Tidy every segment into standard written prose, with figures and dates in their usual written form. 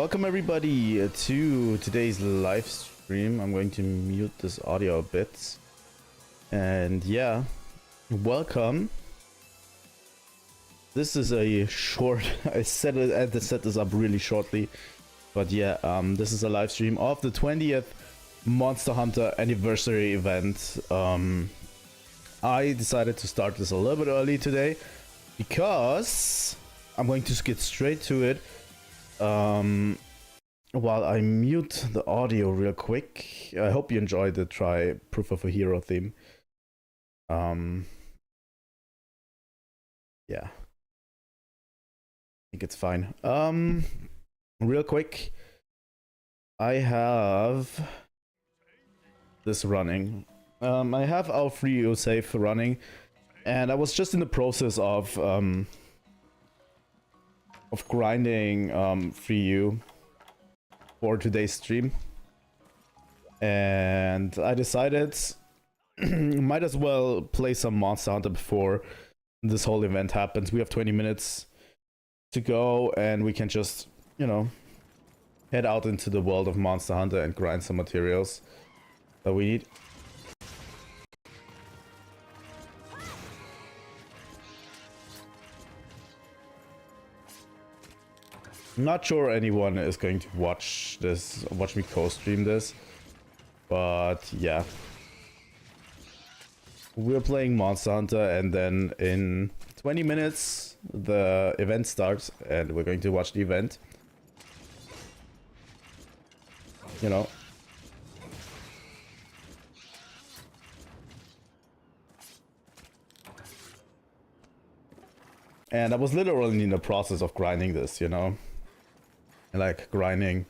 Welcome everybody to today's live stream. I'm going to mute this audio a bit. And yeah, welcome. This is a short, I had to set this up really shortly. But yeah, this is a live stream of the 20th Monster Hunter anniversary event. I decided to start this a little bit early today because I'm going to get straight to it. While I mute the audio real quick, I hope you enjoyed the Try Proof of a Hero theme. Yeah, I think it's fine. Real quick, I have this running. I have our free save running, and I was just in the process of grinding free U for today's stream, and I decided might as well play some Monster Hunter before this whole event happens. We have 20 minutes to go, and we can just, you know, head out into the world of Monster Hunter and grind some materials that we need. I'm not sure anyone is going to watch me co-stream this, but yeah. We're playing Monster Hunter, and then in 20 minutes the event starts, and we're going to watch the event. You know. And I was literally in the process of grinding this, you know. Like grinding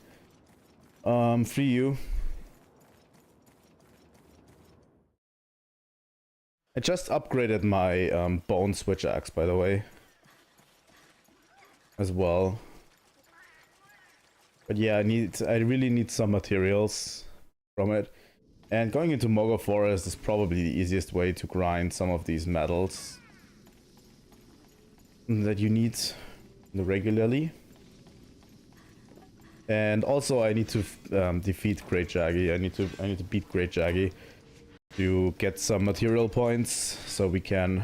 free U. I just upgraded my bone switch axe, by the way, as well. But yeah, I really need some materials from it. And going into Mogo Forest is probably the easiest way to grind some of these metals that you need regularly. And also I need to defeat Great Jaggy. I need to beat Great Jaggy to get some material points so we can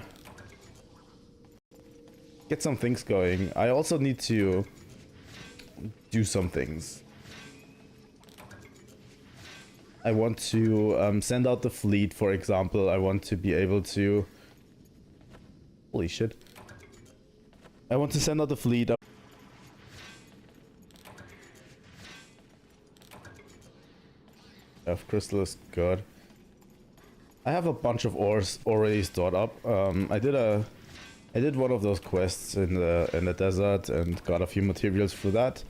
get some things going. I also need to do some things. I want to send out the fleet, for example. I want to be able to... Holy shit. I want to send out the fleet. F crystal is good. I have a bunch of ores already stored up. I did one of those quests in the desert and got a few materials for that.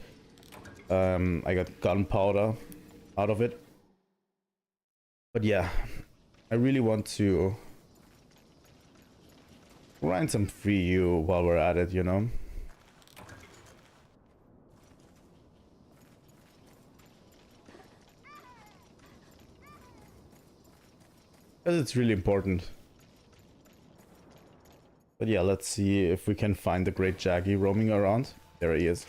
I got gunpowder out of it. But yeah, I really want to grind some free U while we're at it, you know. Because it's really important. But yeah, let's see if we can find the Great Jaggy roaming around. There he is.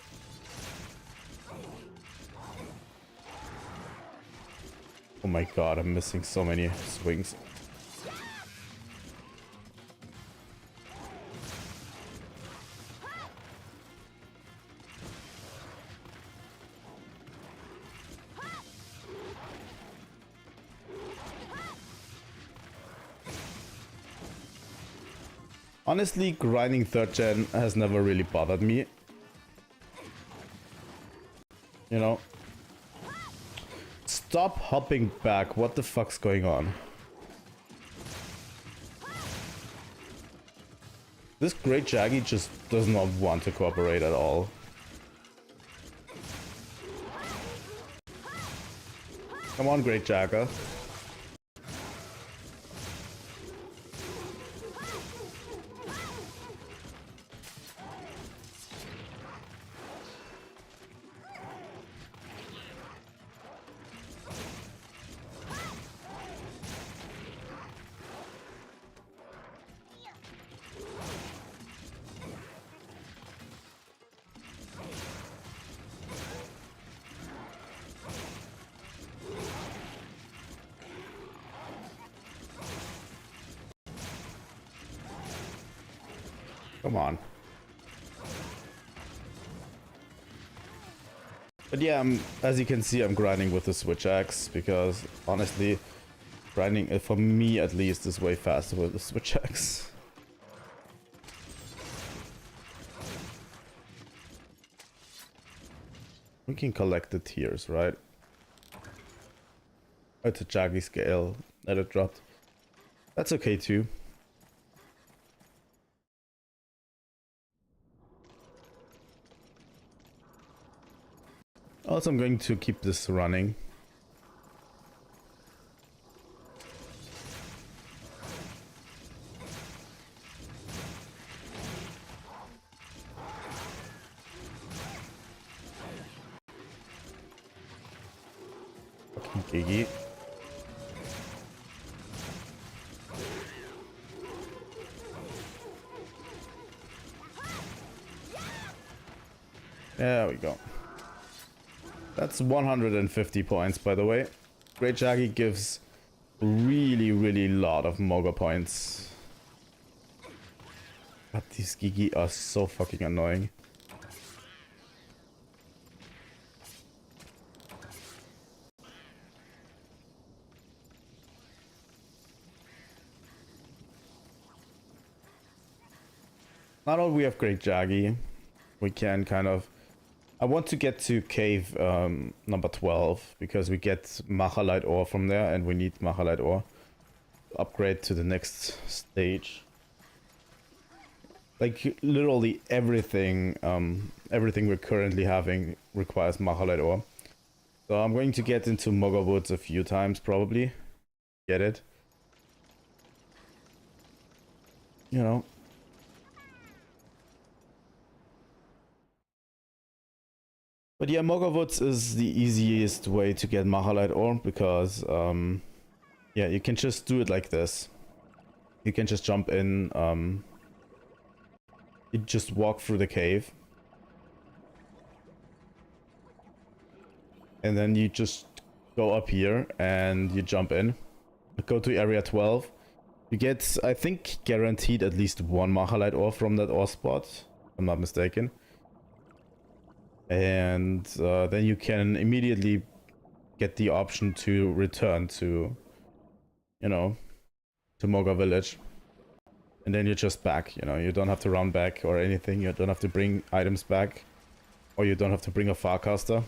Oh my god, I'm missing so many swings. Honestly, grinding 3rd gen has never really bothered me. You know? Stop hopping back. What the fuck's going on? This Great Jaggy just does not want to cooperate at all. Come on, Great Jagger. Come on. But yeah, as you can see, I'm grinding with the switch axe because honestly, grinding, for me at least, is way faster with the switch axe. We can collect the tiers, right? Oh, it's a Jaggy scale that it dropped. That's okay too. Also, I'm going to keep this running. Fucking Gigi. There we go. That's 150 points, by the way. Great Jaggy gives really lot of Moga points. But these Gigi are so fucking annoying. Now that we have Great Jaggy, we can kind of... I want to get to cave number 12 because we get Machalite ore from there and we need Machalite ore to upgrade to the next stage. Like literally everything, everything we're currently having requires Machalite ore. So I'm going to get into Moga Woods a few times probably. Get it? You know. But yeah, Moga Woods is the easiest way to get Machalite ore because, yeah, you can just do it like this. You can just jump in, you just walk through the cave. And then you just go up here and you jump in. Go to area 12. You get, I think, guaranteed at least one Machalite ore from that ore spot, if I'm not mistaken. And then you can immediately get the option to return to, you know, to Moga Village. And then you're just back, you know, you don't have to run back or anything, you don't have to bring items back. Or you don't have to bring a Farcaster.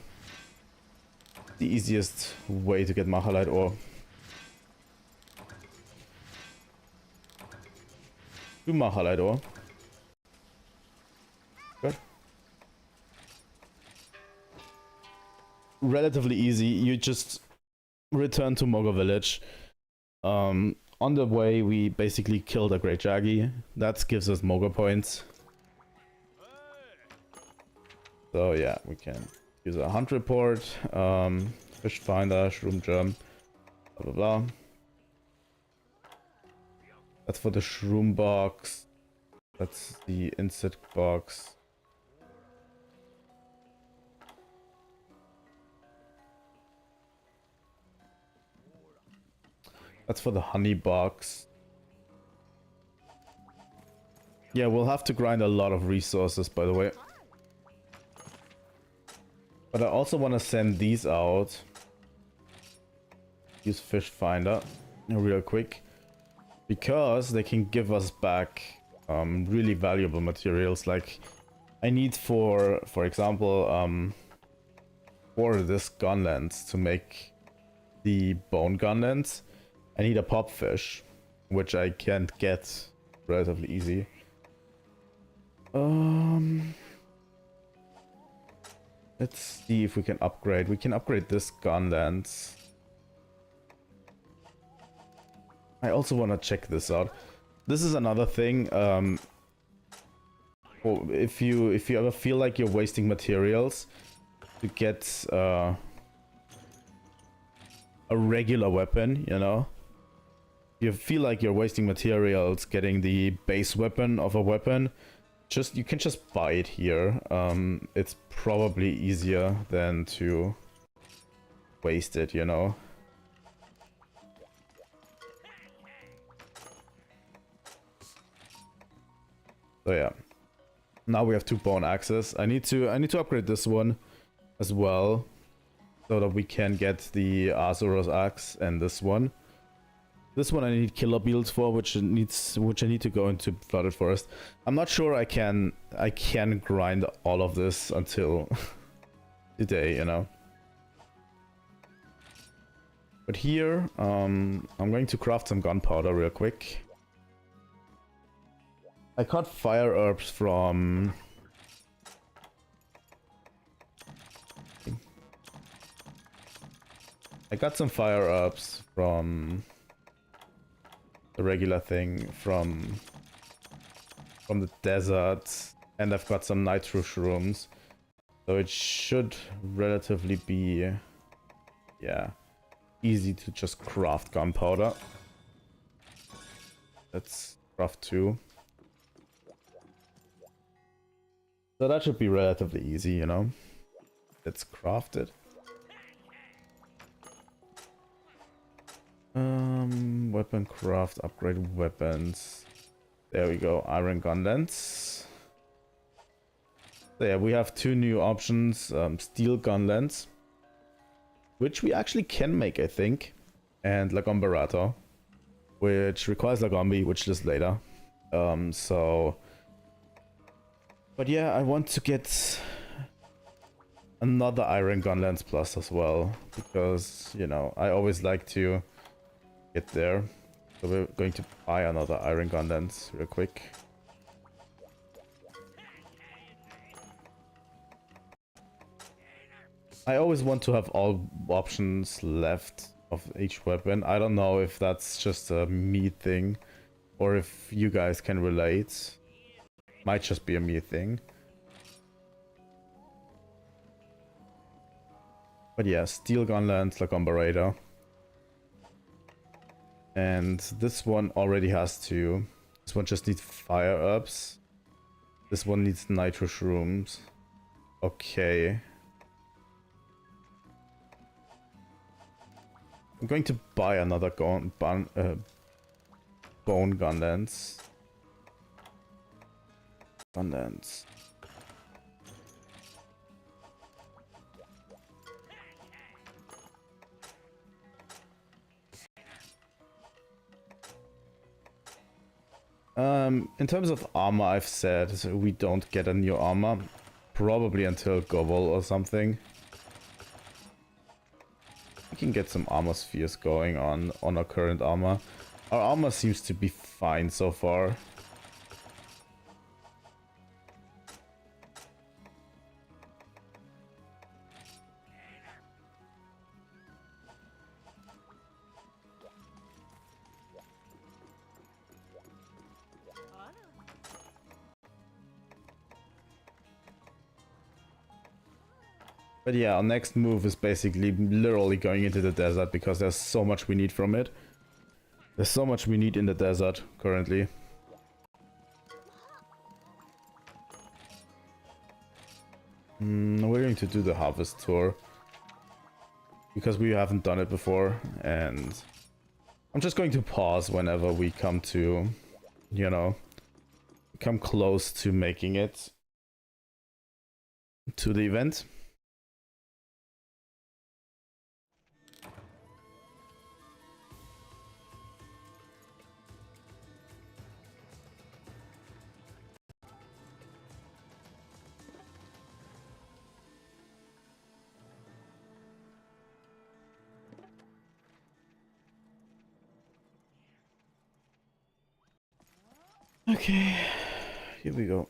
The easiest way to get Machalite ore. Do Machalite ore. Good. Relatively easy. You just return to Moga Village. On the way, we basically killed a Great Jaggy. That gives us Moga points. So yeah, we can use a hunt report, fish finder, shroom germ, blah blah blah. That's for the shroom box. That's the insect box. That's for the honey box. Yeah, we'll have to grind a lot of resources, by the way. But I also want to send these out. Use fish finder real quick. Because they can give us back really valuable materials. Like, I need for example, for this gun lens to make the bone gun lens, I need a pop fish, which I can't get relatively easy. Let's see if we can upgrade. We can upgrade this gun lens. I also want to check this out. This is another thing. If you ever feel like you're wasting materials to get a regular weapon, you know, you feel like you're wasting materials getting the base weapon of a weapon, you can just buy it here. It's probably easier than to waste it, you know. So yeah, Now we have 2 bone axes. I need to upgrade this one as well, so that we can get the Azuros axe and this one. This one I need killer beetles for, which I need to go into flooded forest. I'm not sure I can grind all of this until today, you know. But here, I'm going to craft some gunpowder real quick. I caught fire herbs from... I got some fire herbs from the regular thing from the desert, and I've got some nitro shrooms, so it should relatively be, yeah, easy to just craft gunpowder. Let's craft 2. So that should be relatively easy, you know. Let's craft it. Weapon craft, upgrade weapons. There we go, iron gunlance. So yeah, we have 2 new options, steel gunlance, which we actually can make, I think, and Lagomberato, which requires Lagombi, which is later. So, but yeah, I want to get another iron gunlance plus as well, because, you know, I always like to get there. So we're going to buy another iron gunlance real quick. I always want to have all options left of each weapon. I don't know if that's just a me thing or if you guys can relate. Might just be a me thing. But yeah, steel gunlance, Lagomberator. And this one already has 2. This one just needs fire herbs. This one needs nitro shrooms. Okay. I'm going to buy another bone gunlance. In terms of armor, I've said we don't get a new armor, probably until Govol or something. We can get some armor spheres going on our current armor. Our armor seems to be fine so far. But yeah, our next move is basically literally going into the desert because there's so much we need from it. There's so much we need in the desert currently. We're going to do the harvest tour because we haven't done it before, and I'm just going to pause whenever we come to, you know, come close to making it to the event. Okay, here we go.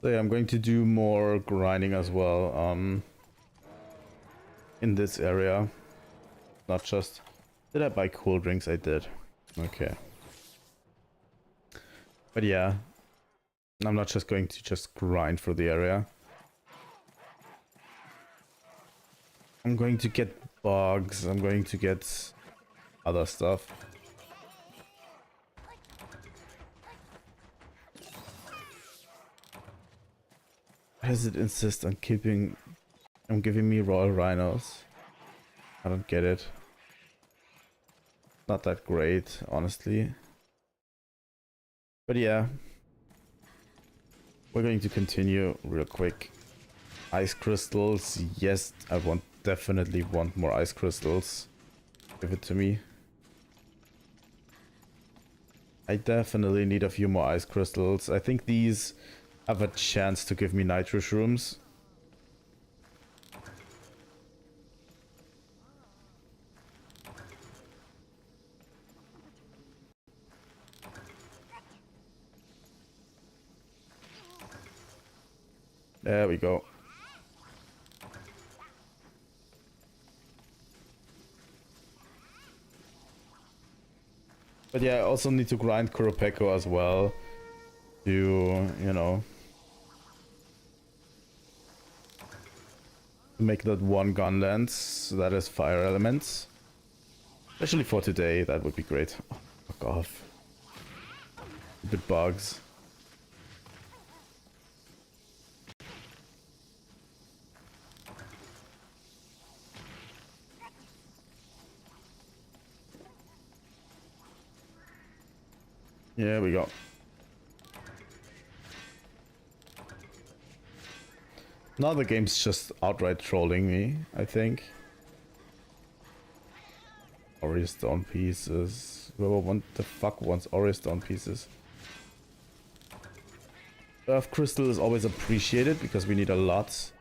So yeah, I'm going to do more grinding as well, in this area. Not just... Did I buy cool drinks? I did. Okay. But yeah, I'm not just going to just grind for the area. I'm going to get bugs, I'm going to get other stuff. Why does it insist on keeping I'm giving me Royal Rhinos. I don't get it. Not that great, honestly. But yeah. We're going to continue real quick. Ice crystals. Yes, I definitely want more ice crystals. Give it to me. I definitely need a few more ice crystals. I think these have a chance to give me nitro shrooms. There we go. But yeah, I also need to grind Kuropeko as well. To, you know, make that one gun lance that is fire elements. Especially for today, that would be great. Oh, fuck off. The bugs. Here we go. Now the game's just outright trolling me, I think. Ori stone pieces. What the fuck wants Ori stone pieces? Earth crystal is always appreciated because we need a lot.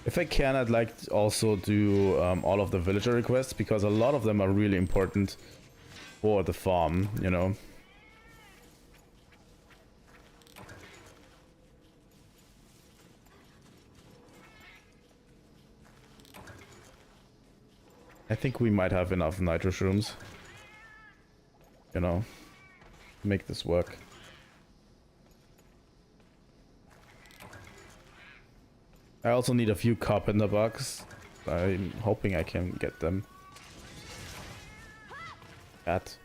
If I can, I'd like to also do all of the villager requests because a lot of them are really important for the farm, you know. I think we might have enough nitro shrooms, you know, to make this work. I also need a few carpenter bugs. I'm hoping I can get them. Cat.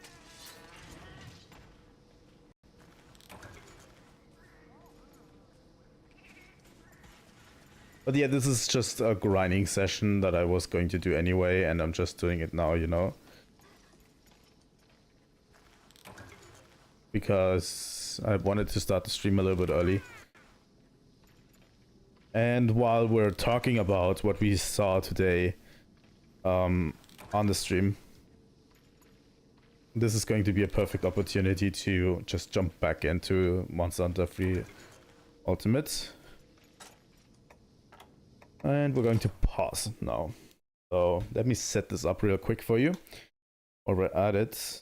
But yeah, this is just a grinding session that I was going to do anyway, and I'm just doing it now, you know. Because I wanted to start the stream a little bit early. And while we're talking about what we saw today on the stream, this is going to be a perfect opportunity to just jump back into Monster Hunter 3 Ultimate. And we're going to pause now. So let me set this up real quick for you. While we're at it.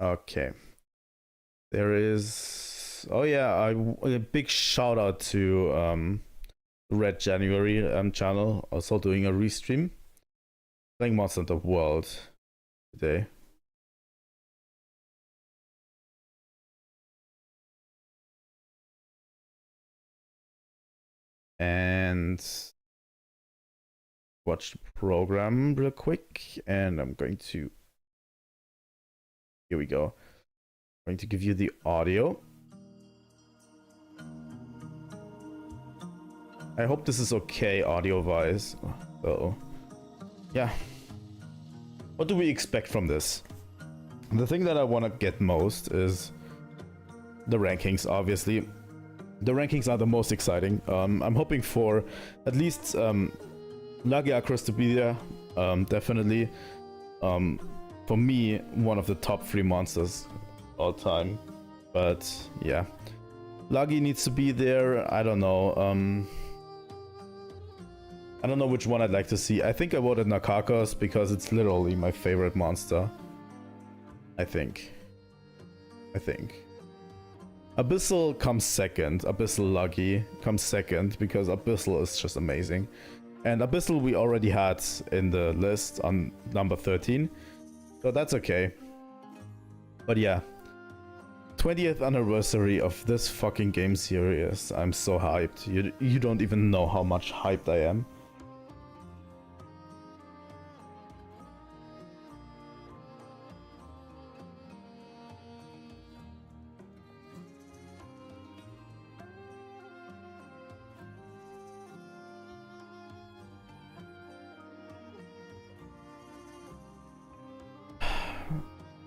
Okay. There is... Oh yeah, a big shout out to Red January channel. Also doing a restream. Playing Monster Hunter World today. And watch the program real quick. And I'm going to... Here we go. I'm going to give you the audio. I hope this is okay audio-wise. So, yeah. What do we expect from this? The thing that I want to get most is the rankings, obviously. The rankings are the most exciting. I'm hoping for at least Lagi Acros to be there. Definitely. For me, one of the top 3 monsters all time. But yeah. Lagi needs to be there. I don't know. I don't know which one I'd like to see. I think I voted Nakakos because it's literally my favorite monster. I think. Abyssal comes second. Abyssal Lagi comes second because Abyssal is just amazing. And Abyssal we already had in the list on number 13. So that's okay. But yeah. 20th anniversary of this fucking game series. I'm so hyped. You don't even know how much hyped I am.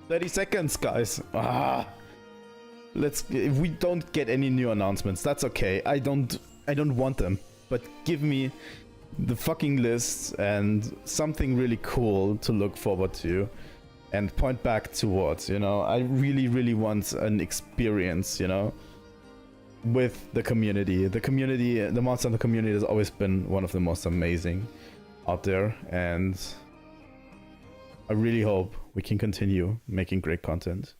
$30 guys. If we don't get any new announcements, that's okay. I don't want them, but give me the fucking list and something really cool to look forward to and point back towards, you know. I really want an experience, you know, with the community. The Monster Hunter community has always been one of the most amazing out there, and I really hope we can continue making great content.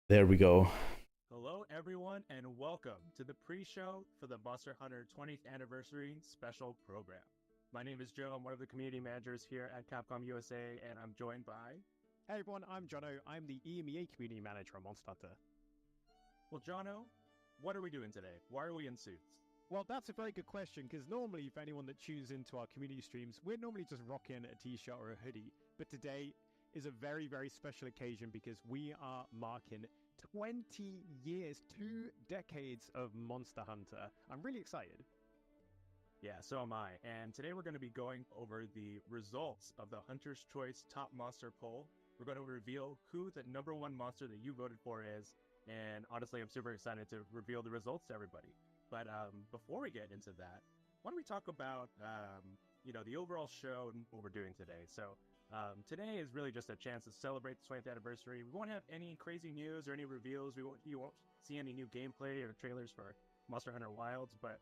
There we go. Hello everyone and welcome to the pre-show for the Monster Hunter 20th Anniversary Special Program. My name is Joe, I'm one of the community managers here at Capcom USA, and I'm joined by... Hey everyone, I'm Jono, I'm the EMEA Community Manager at Monster Hunter. Well Jono, what are we doing today? Why are we in suits? Well, that's a very good question, because normally for anyone that tunes into our community streams, we're normally just rocking a t-shirt or a hoodie, but today is a very special occasion because we are marking 20 years, 2 decades of Monster Hunter. I'm really excited. Yeah, so am I. And today we're going to be going over the results of the Hunter's Choice Top Monster Poll. We're going to reveal who the #1 monster that you voted for is. And honestly, I'm super excited to reveal the results to everybody. But before we get into that, why don't we talk about, you know, the overall show and what we're doing today. So today is really just a chance to celebrate the 20th anniversary. We won't have any crazy news or any reveals. You won't see any new gameplay or trailers for Monster Hunter Wilds, but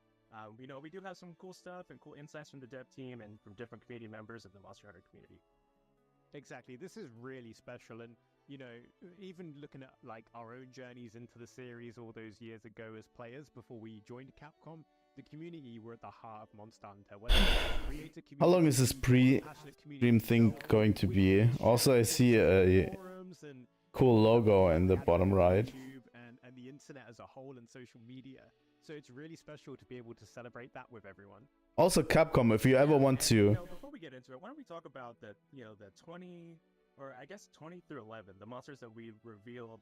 you know, we do have some cool stuff and cool insights from the dev team and from different community members of the Monster Hunter community. Exactly, this is really special, and you know, even looking at like our own journeys into the series all those years ago as players before we joined Capcom, the community were at the heart of Monster Hunter. How long is this pre-stream thing going to be? Also, I see a cool logo in the bottom right. And the internet as a whole and social media. So it's really special to be able to celebrate that with everyone. Also, Capcom, if you ever want to... You know, before we get into it, why don't we talk about the 20, or I guess 20 through 11, the monsters that we revealed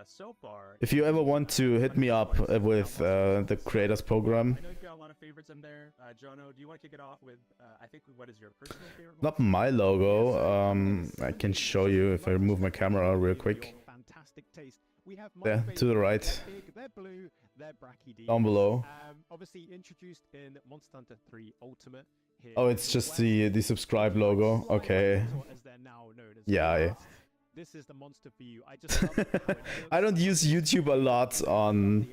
so far. If you ever want to hit me up with the creators program. I know you've got a lot of favorites in there. Jono, do you want to kick it off with, I think, what is your personal favorite? Not my logo. I can show you if I remove my camera real quick. Fantastic taste. We have there, to the right. They're big, they're blue, they're brachydios. Down below. Obviously introduced in Monster Hunter 3 Ultimate. Here. Oh, it's just the subscribe logo. Okay. As they're now known as yeah. This is the monster for you. I just love how it I don't use YouTube a lot on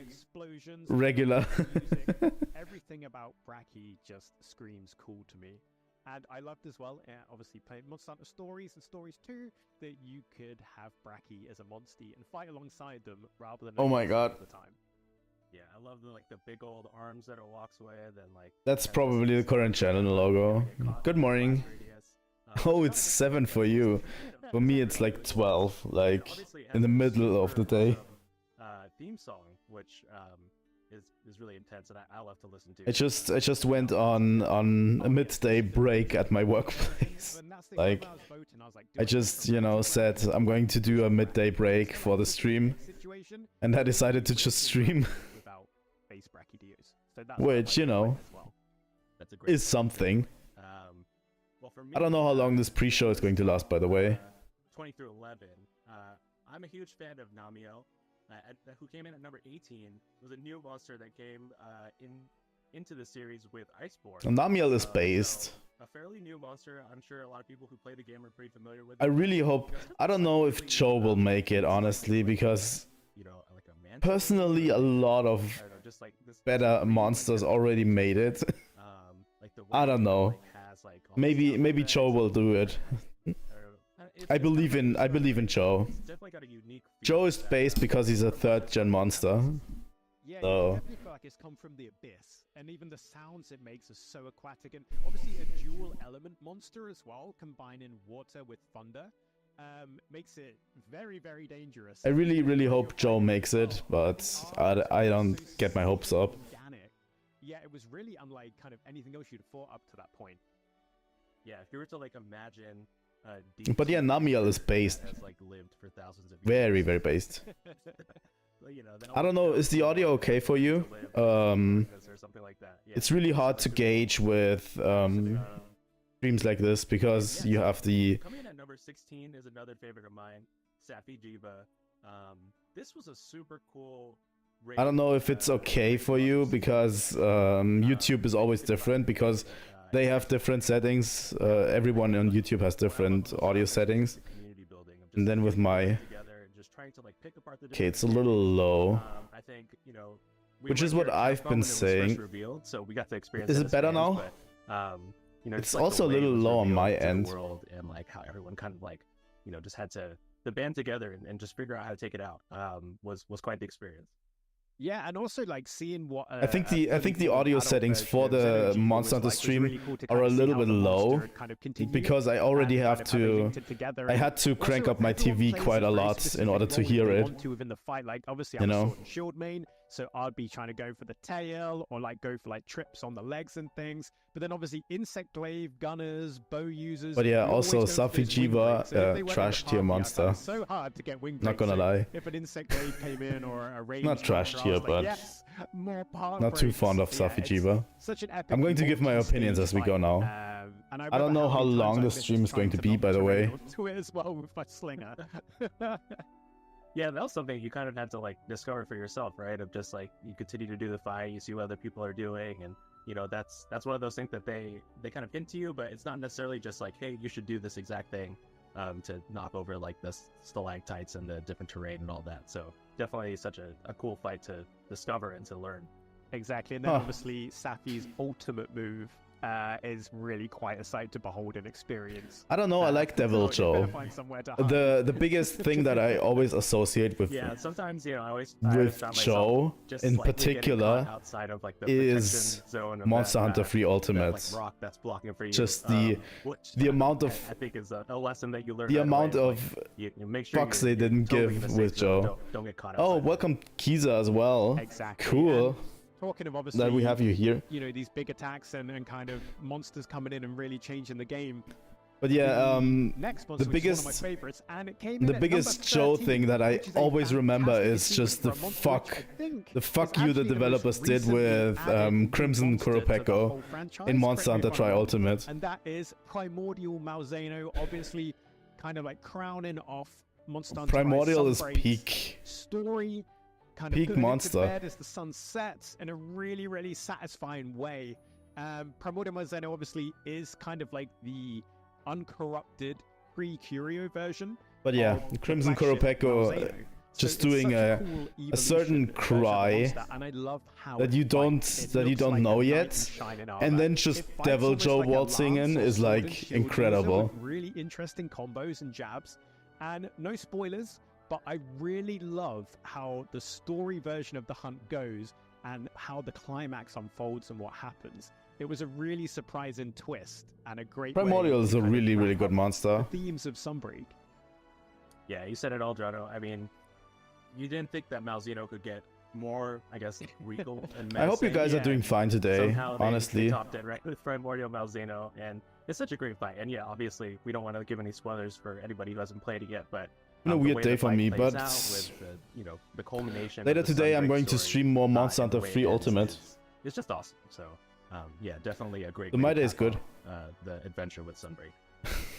regular. Everything about Brachy just screams cool to me. And I loved as well, obviously playing Monster Hunter Stories and Stories 2, that you could have Brachy as a monstie and fight alongside them rather than... Oh my god. The time. Yeah, I love the big old arms that it walks with, and like... That's probably the current channel logo. Good morning. Oh, it's 7 for you. For me, it's like 12, like in the middle of the day. Theme song, which is really intense, and I love to listen to. I just went on a midday break at my workplace. Like, I just, you know, said I'm going to do a midday break for the stream, and I decided to just stream. Which, you know, is something. Well, for me, I don't know how long this pre-show is going to last, by the way. 20 through 11. I'm a huge fan of Namiel, who came in at number 18. It was a new monster that came into the series with Iceborne. Namiel is based. So a fairly new monster. I'm sure a lot of people who play the game are pretty familiar with it. I really hope... I don't know if Joe will make it, honestly, because... You know, like a personally, a lot of better monsters already made it. I don't know. Maybe Joe will do it. I believe in Joe. Joe is based because he's a 3rd gen monster. Yeah, so. I definitely feel like it's come from the abyss, and even the sounds it makes are so aquatic, and obviously a dual element monster as well, combining water with thunder. makes it very, very dangerous. I really hope Joe makes it, but I don't get my hopes up. Organic. Yeah, it was really unlike kind of anything else you'd thought up to that point. Yeah, if you were to like imagine But yeah, Namiel is based. has like lived for thousands of years. Very based. Well, you know, then I don't know, is the audio okay for you? or something like that. Yeah. It's really hard to gauge with streams like this because you have the... Coming in at number 16 is another favorite of mine, Safi Jiva. This was a super cool... I don't know if it's okay for you because YouTube is always different because they have different settings. Everyone on YouTube has different audio settings. And then with my... Okay, it's a little low. I think, you know, which is what I've been saying. Revealed, so we got to experience is it better fans, now? But, you know, it's also a little low on my end. World and like how everyone kind of like, you know, just had to band together and just figure out how to take it out. Was quite the experience. Yeah, and also like seeing what I think the audio settings for the Monster Hunter stream really cool are a little bit low kind of because I already have to. I had to crank up my TV quite a lot in order to hear it. Within the fight, like obviously you I'm know. a sword and shield main, so I'd be trying to go for the tail or like go for like trips on the legs and things. But then obviously insect glaive gunners, bow users. But yeah, also Safi Jiva, trash tier monster. So hard to get wing. Not gonna lie. If an insect glaive came in or a range. Not trash tier, but yes, more not too fond of Safi Jiva. Such an epic. I'm going to give my opinions as we go now. And I don't know how long the stream is going to be, by the way. To it as well with my slinger. Yeah, that was something you kind of had to like discover for yourself, right? Of just like you continue to do the fight, you see what other people are doing, and you know that's one of those things that they kind of hint to you, but it's not necessarily just like, hey, you should do this exact thing to knock over like the stalactites and the different terrain and all that. So definitely such a cool fight to discover and to learn. Exactly, and then obviously Safi's ultimate move is really quite a sight to behold and experience. I don't know, I like Devil Joe. The biggest thing that I always associate with sometimes I always with Joe in particular outside of like the is zone Monster Hunter 3 Ultimate. That, like, rock that's blocking for you. Just the amount of I think is a lesson that you learn. The amount of you make sure fucks they didn't give with Joe. Don't get caught. Oh, welcome Kiza as well. Exactly. Cool. Talking of obviously that we have you here. You know, these big attacks and kind of monsters coming in and really changing the game. But yeah, next monster, the biggest one of my favorites, and it came the biggest Joe thing that I always remember is just the fuck you the developers did with Crimson Kuropeko in Monster Hunter Tri Ultimate. And that is Primordial Malzeno, obviously kind of like crowning off Monster Hunter Primordial is peak story. Kind peak of monster as the sun sets in a really satisfying way. Primordial Malzeno obviously is kind of like the uncorrupted pre-Curio version. But yeah, Crimson Kuropeko just doing a certain cry and I love how that you don't know yet, and then just Devil Joe waltzing in is like incredible. Really interesting combos and jabs, and no spoilers. But I really love how the story version of the hunt goes and how the climax unfolds and what happens. It was a really surprising twist and a great Primordial is a really good monster. The themes of Sunbreak. Yeah, you said it all, Jono. I mean, you didn't think that Malzeno could get more, I guess, regal and menacing. I hope you guys are doing fine today, honestly. They topped it right with Primordial Malzeno, and it's such a great fight. And yeah, obviously, we don't want to give any spoilers for anybody who hasn't played it yet, but a weird day for me, but the culmination later today I'm going to stream more Monster Hunter 3 Ultimate. It's just awesome. So yeah, definitely a great. My day is good. The adventure with Sunbreak.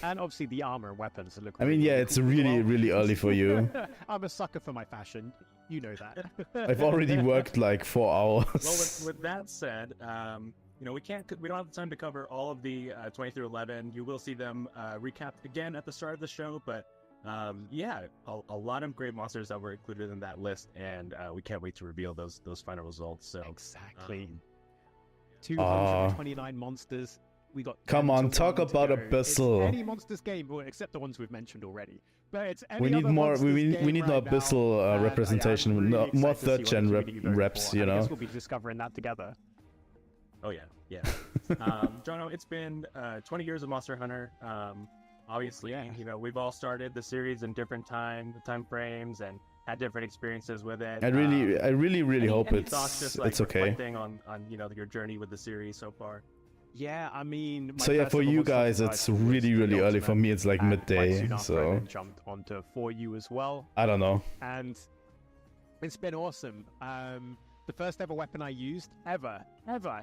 And obviously the armor and weapons look. I mean, yeah, it's really early for you. I'm a sucker for my fashion. You know that. I've already worked like 4 hours. Well, with that said, you know, we don't have the time to cover all of the 20 through 11. You will see them recapped again at the start of the show, but. Yeah, a lot of great monsters that were included in that list, and we can't wait to reveal those final results. So exactly, 229 monsters. We got. Come on, talk about Abyssal. Any monsters game, well, except the ones we've mentioned already. But it's any we need more. We need more Abyssal representation. Really more third gen reps. You know. I guess we'll be discovering that together. Oh yeah. Jono, it's been 20 years of Monster Hunter. obviously, Yeah. you know, we've all started the series in different time frames and had different experiences with it. I really hope any thoughts just, like, it's okay. reflecting on you know, your journey with the series so far? Yeah, I mean, my So yeah, first for ever you Monster guys, Hunter it's title was really the early. For Ultimate, me, it's like and quite midday. soon after I So then jumped onto For You as well, I don't know. and it's been awesome. The first ever weapon I used ever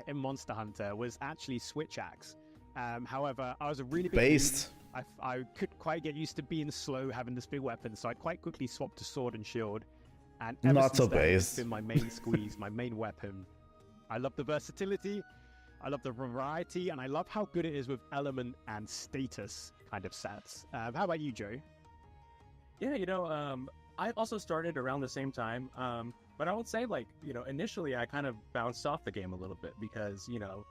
in Monster Hunter was actually Switch Axe. However, I was a really big Based. noob. I couldn't quite get used to being slow, having this big weapon, so I quite quickly swapped to sword and shield. And ever Not so since then, it's based. been my main squeeze, my main weapon. I love the versatility, I love the variety, and I love how good it is with element and status kind of sets. How about you, Joe? Yeah, you know, I also started around the same time, but I would say, like, you know, initially I kind of bounced off the game a little bit because, you know,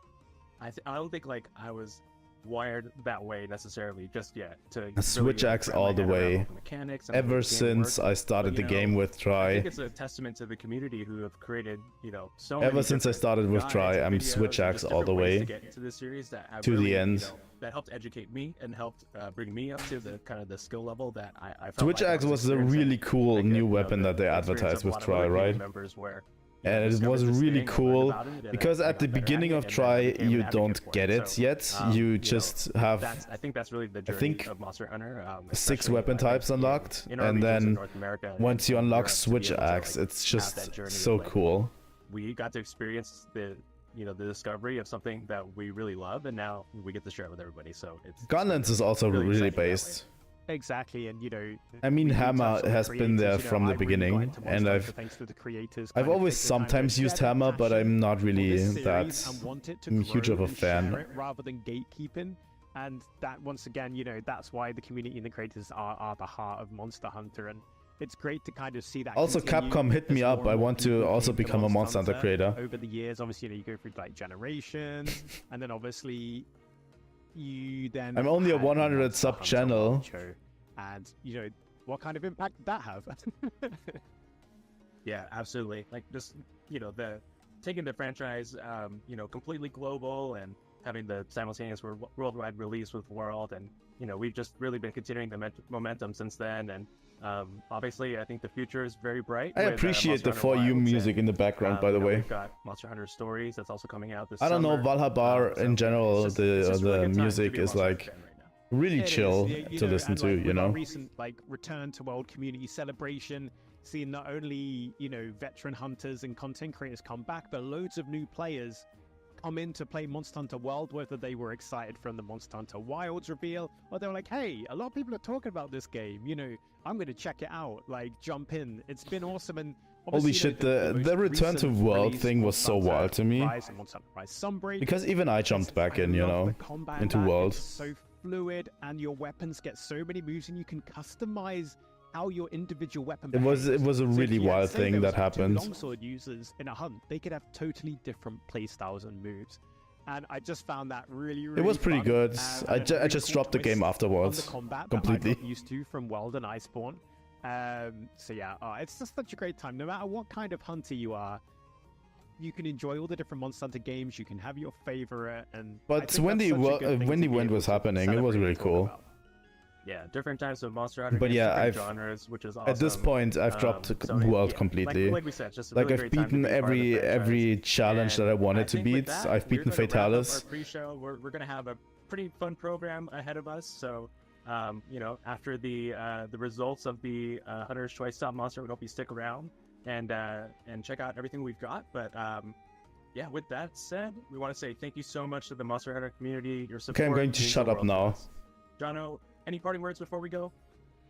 I don't think, like, I was wired that way necessarily just yet to really, Switch like, axe wrap my all the head around way. all the mechanics and how Ever the game since works. I started But, the you game know, with I Try, think it's a testament to the community who have created, you know, so ever many since I different started with guides Try, and I'm videos Switch and axe just all the different ways way to get into the series that have to really, the end. you know, that helped educate me and helped bring me up to the kind of the skill level that I felt Switch like I axe was a experiencing. really cool Like, new you know, weapon the that they experience advertised of a with lot of Try, other community right? members where, you know, And it discovered was this really thing and learned cool about it, and because I at the got better beginning it, of and then Try, became an you advocate don't for get it So, yet. you You know, just have I think that's really the journey think of Monster Hunter. 6 especially, weapon I think, types unlocked, in our and regions in then North America and once you in unlock Europe, to be Switch able to, axe, like, it's have just that journey of, so like, cool. we got to experience the, you know, the discovery of something that we really love, and now we get to share it with everybody. So it's Gunlands is also really really exciting that way. based. Exactly, and you know, I mean, we need to Hammer have some has been creators, there you know, from the I really got beginning, into and Monster I've Hunter thanks to the creators. I've kind of always taking the time to sometimes used share their Hammer, but passion I'm not for really this that series and want it to huge grow of a and share fan. it rather than gatekeeping. And that, once again, you know, that's why the community and the creators are the heart of Monster Hunter, and it's great to kind of see that. Also, continue Capcom hit as me more up. and I more want to people also came to become a Monster Hunter creator. over the years. Obviously, you know, you go through like generations, and then obviously you then. I'm only a had the 100 Monster sub Hunter channel. World Show, and you know what kind of impact did that have? Yeah, absolutely. Like, just, you know, the taking the franchise, you know, completely global and having the simultaneous worldwide release with World, and, you know, we've just really been continuing the momentum since then. And obviously, I think the future is very bright. I with, appreciate Monster the Hunter For You Wilds, music and, in the background, by the you know, way. we've got Monster Hunter Stories that's also coming out this I don't know, summer. Valhabar So in general, it's just a really the good time to music be a is Monster Hunter like fan right now. really It is, chill you to know, listen and, to, like, you with our know. recent like return to World Community Celebration, seeing not only, you know, veteran hunters and content creators come back, but loads of new players come in to play Monster Hunter World, whether they were excited from the Monster Hunter Wilds reveal, or they were like, hey, a lot of people are talking about this game, you know, I'm going to check it out, like, jump in. It's been awesome. And Holy obviously, shit, you know, the most return to recent World release, thing was Monster so Hunter wild to me. Rise and Monster Hunter Rise Sunbreak, Because even I jumped back in, you love know, the combat into in that. World. It's so fluid, and your weapons get so many moves, and you can customize how your individual weapon It was behaves. a So if really you had, wild say thing there that was two happened. longsword users in a hunt, they could have totally different playstyles and moves, and I just found that really, really It was pretty fun. good. And I a really just cool dropped the game twist afterwards. on the combat completely. that I got used to from World and Iceborne. So yeah, it's just such a great time. No matter what kind of hunter you are, you can enjoy all the different Monster Hunter games. You can have your favorite, and I But think when that's the such a good thing when to the be event able was to happening, it was celebrate really and talk cool. about. Yeah, different types of Monster Hunter But games, yeah, different genres, which is awesome. At this point, I've dropped So, World yeah, completely. Like we said, just a Like, really I've great time to beaten be part of the franchise. every challenge that I And wanted to think with beat. that, I've beaten we're gonna wrap up Fatalis. our pre-show. We're gonna have a pretty fun program ahead of us. So, you know, after the results of the Hunter's Choice Top Monster, we hope you stick around and check out everything we've got. But yeah, with that said, we want to say thank you so much to the Monster Hunter community. Your support. Okay, I'm going to means shut the up world to now. us. Jono, any parting words before we go?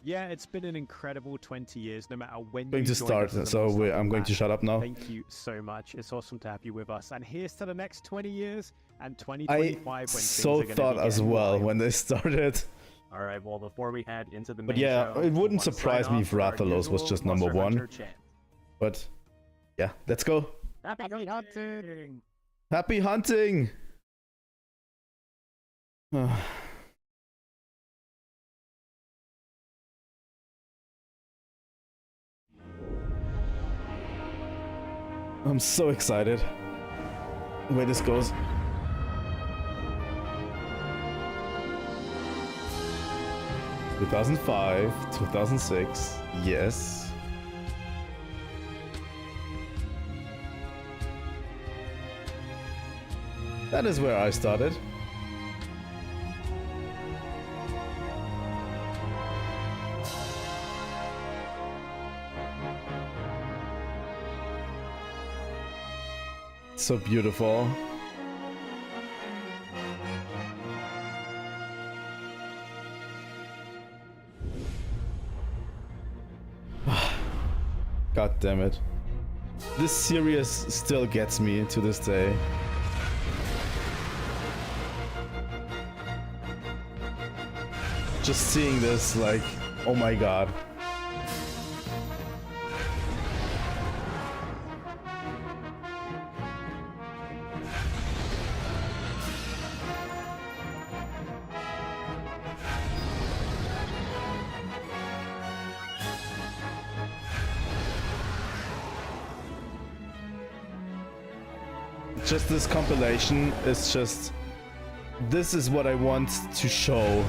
Yeah, it's been an incredible 20 years, no matter when Going you to joined start, us as a so Monster Hunter I'm going to fan. shut up now. Thank you so much. It's awesome to have you with us. And here's to the next 20 years and I 2025 when so things are thought gonna be as getting well wild. when they started. All right. Well, before we head into the main But yeah, show, it we wouldn't wanna surprise sign me off if with our Rathalos was usual just number Monster one. Hunter chant. But yeah, let's go. Happy hunting! Happy hunting! I'm so excited. The way this goes. 2005, 2006, yes. That is where I started. So beautiful. God damn it. This series still gets me to this day. Just seeing this, like, oh my god. Just this compilation is just... This is what I want to show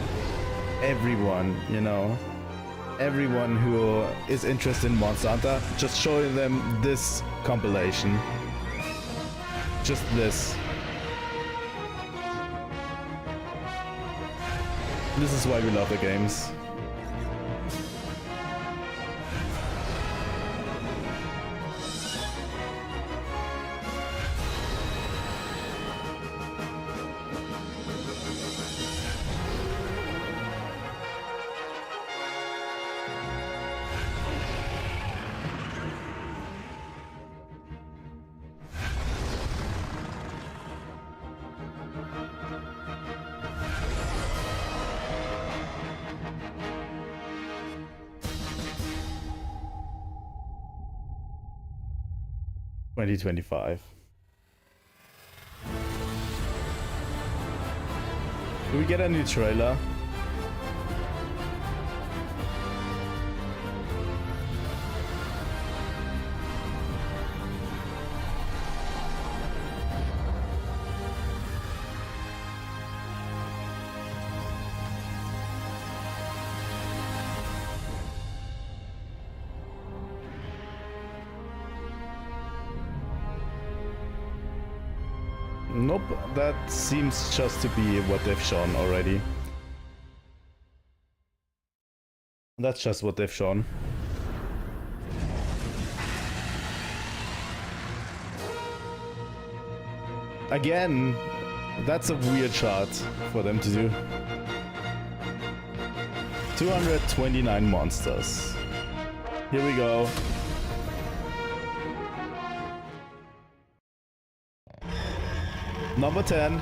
everyone, you know? Everyone who is interested in Monster Hunter, just showing them this compilation. Just this. This is why we love the games. $2025. Do we get a new trailer? Nope, that seems just to be what they've shown already. That's just what they've shown. Again, that's a weird shot for them to do. 229 monsters. Here we go. Number 10.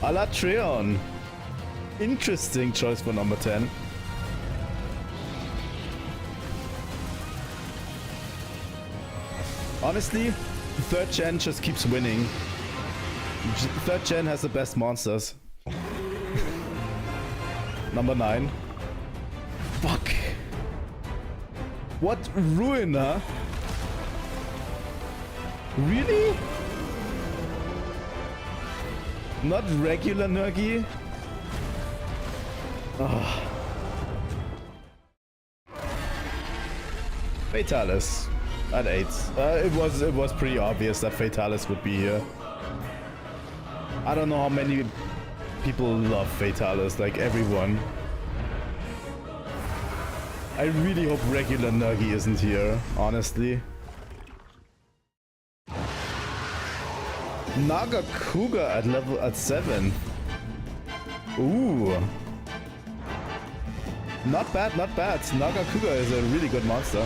Alatreon. Interesting choice for number 10. Honestly, 3rd gen just keeps winning. 3rd gen has the best monsters. Number 9. Fuck. What? Ruiner? Really? Not regular Nurgi? Oh. Fatalis at 8. It was pretty obvious that Fatalis would be here. I don't know how many people love Fatalis, like everyone. I really hope regular Nurgi isn't here, honestly. Naga Kuga at 7. Ooh. Not bad, not bad. Naga Kuga is a really good monster.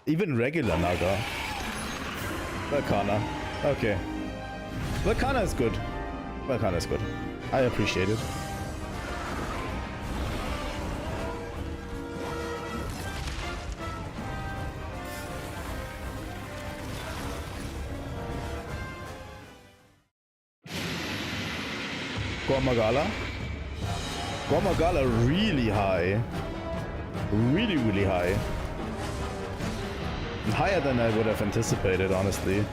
Even regular Naga. Volcana. Okay. Volcana is good. Volcana is good. I appreciate it. Gormagala. Gormagala really high. Really, really high. Higher than I would have anticipated, honestly.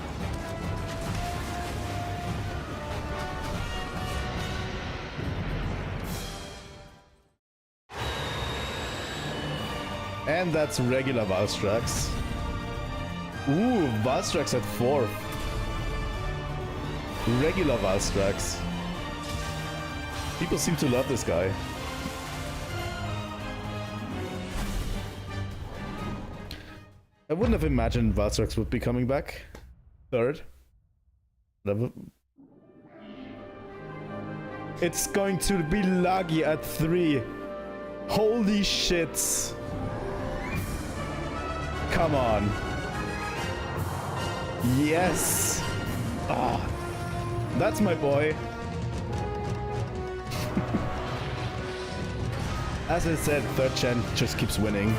And that's regular Valstrax. Ooh, Valstrax at 4th. Regular Valstrax. People seem to love this guy. I wouldn't have imagined Valstrax would be coming back. 3rd. It's going to be Lagi at 3. Holy shit. Come on. Yes. Ah, that's my boy. As I said, 3rd gen just keeps winning.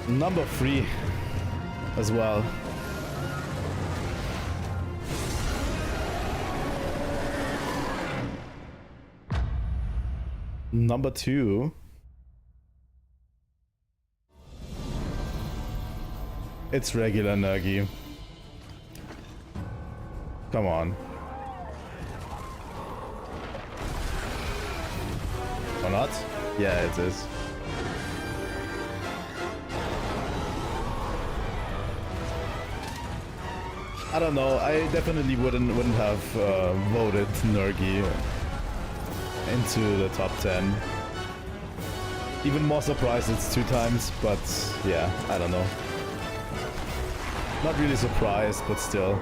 Number 3 as well. Number 2. It's regular Nergi. Come on. Or not? Yeah, it is. I don't know. I definitely wouldn't have voted Nergi into the top 10. Even more surprised it's 2 times, but yeah, I don't know. Not really surprised, but still.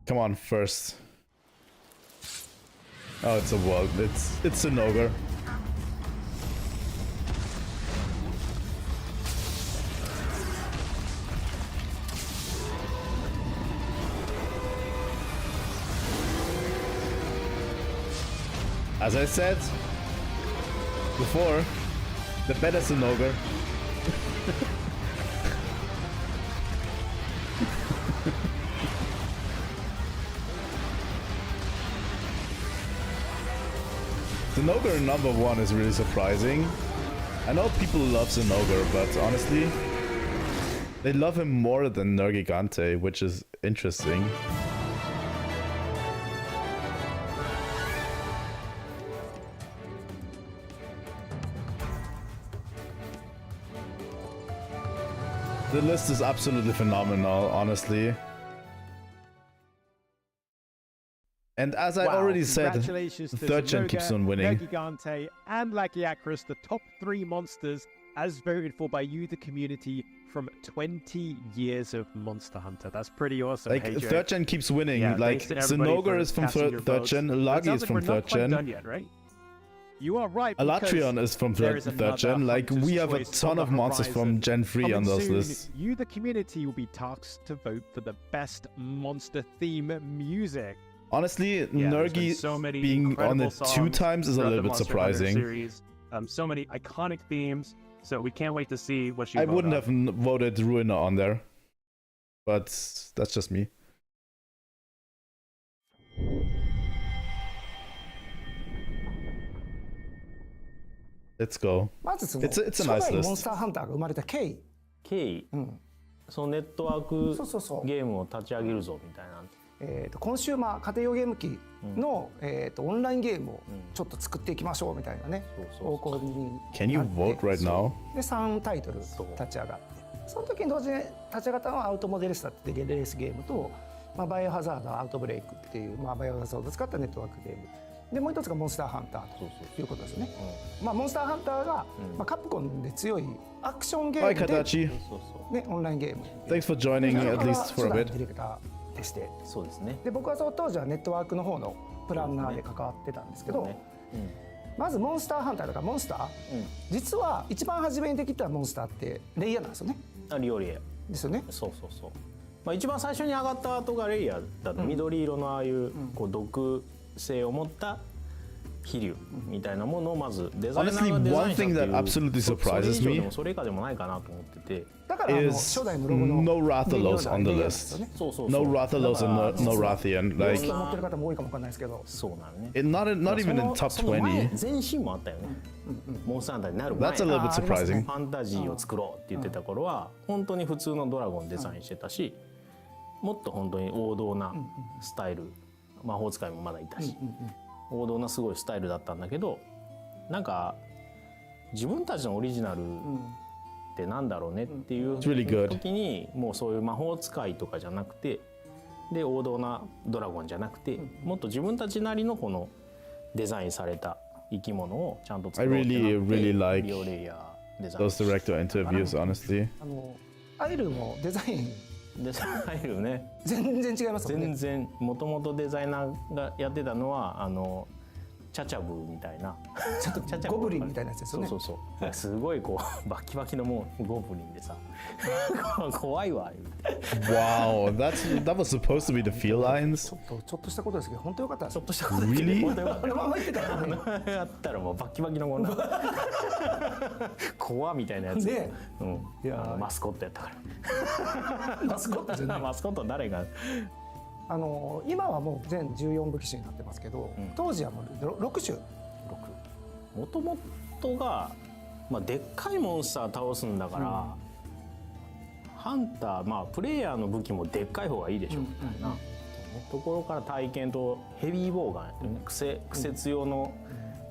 Come on, first. Oh, it's a world. It's an ogre. As I said before, the better is an ogre. Zinogre number 1 is really surprising. I know people love Zinogre, but honestly, they love him more than Nergigante, which is interesting. The list is absolutely phenomenal, honestly. And as I already said, 3rd gen keeps on winning. Nergigante and Lagiacrus, the top 3 monsters as voted for by you, the community, from 20 years of Monster Hunter. That's pretty awesome. Like, hey, 3rd gen keeps winning. Yeah, like, Zinogre is from 3rd gen, Lagi is from 3rd gen. Done yet, right? You are right. Alatrion is from 3rd gen. Like, we have a ton of monsters from Gen 3 on those lists. You, the community, will be tasked to vote for the best monster theme music. Honestly, Nergi so being on it 2 times is a little bit surprising. Series. So many iconic themes. So we can't wait to see what you I vote wouldn't on. have voted Ruiner on there. But that's just me. Let's go. It's a nice モンス list. ターハンターが生まれた経緯。経緯、そのネットワークゲームを立ち上げるぞみたいな。コンシューマー家庭用ゲーム機の、オンラインゲームをちょっと作っていきましょうみたいなね方向に Can you vote right now? で3タイトル立ち上がってその時に同時に立ち上がったのはアウトモデルスタっていうレースゲームと、バイオハザードアウトブレイクっていう、バイオハザードを使ったネットワークゲームでもう一つがモンスターハンターということですね。モンスターハンターが、カプコンで強いアクションゲームで、ね、オンラインゲーム Thanks for joining at least for a デ bit. ィレクターでして、そうですね。で僕はその当時はネットワークの方のプランナーで関わってたんですけど、まずモンスターハンターとかモンスター、実は一番初めにできたモンスターってレイヤーなんですよね。リオリエですよね。そうそうそう。一番最初に上がった後がレイヤーだった、緑色のああいうこう毒性を持った飛竜みたいなものをまずデザイナ Honestly, ーがデザイ one ンしたって thing いう that absolutely それ以 surprises 上で me もそれ以下でもないかなと思ってて、だから初 is 代のロゴの no Rathalos on the メインなんですよ list. ね。そうそうそう No Rathalos and no Rathian. ロ Like, ゴを持ってる方も多いかもわかんないですけど。そうなのね。 not even in top その前 20. 前身もあったよね。モンスターハンターになる前 That's a little bit ありますね surprising. ファンタジーを作ろうって言ってた頃は本当に普通のドラゴンデザインしてたし、もっと本当に王道なスタイル、魔法使いもまだいたし、王道なすごいスタイルだったんだけど、なんか自分たちのオリジナルってなんだろうねっていう It's really good. 時にもうそういう魔法使いとかじゃなくて、で王道なドラゴンじゃなくて、もっと自分たちなりのこのデザインされた生き物をちゃんと作ろうってなって I really like ビオレイヤーデザイン Those director interviews, honestly. アイルもデザインデザインね全然違いますもんね。全然もともとデザイナーがやってたのはチャチャブみたいなちょっとチャチャブゴブリンみたいなやつですよね。そうそうそうすごいこうバキバキのもうゴブリンでさ怖いわ言うて Wow, that was supposed to be the felines. ちょっとしたことですけど本当よかったです。ちょっとしたことで Really? 本当よかっこのまま言ってたらね。たやったらもうバキバキのこんな怖みたいなやつ、ねうん、いやマスコットやったからマスコットじゃない。マスコット誰が今はもう全14部機種になってますけど、当時はもう6種。もともとが、まあ、でっかいモンスター倒すんだから、ハンター、まあ、プレイヤーの武器もでっかい方がいいでしょみたいな、ところから体験とヘビーボウガンやってるね、癖強の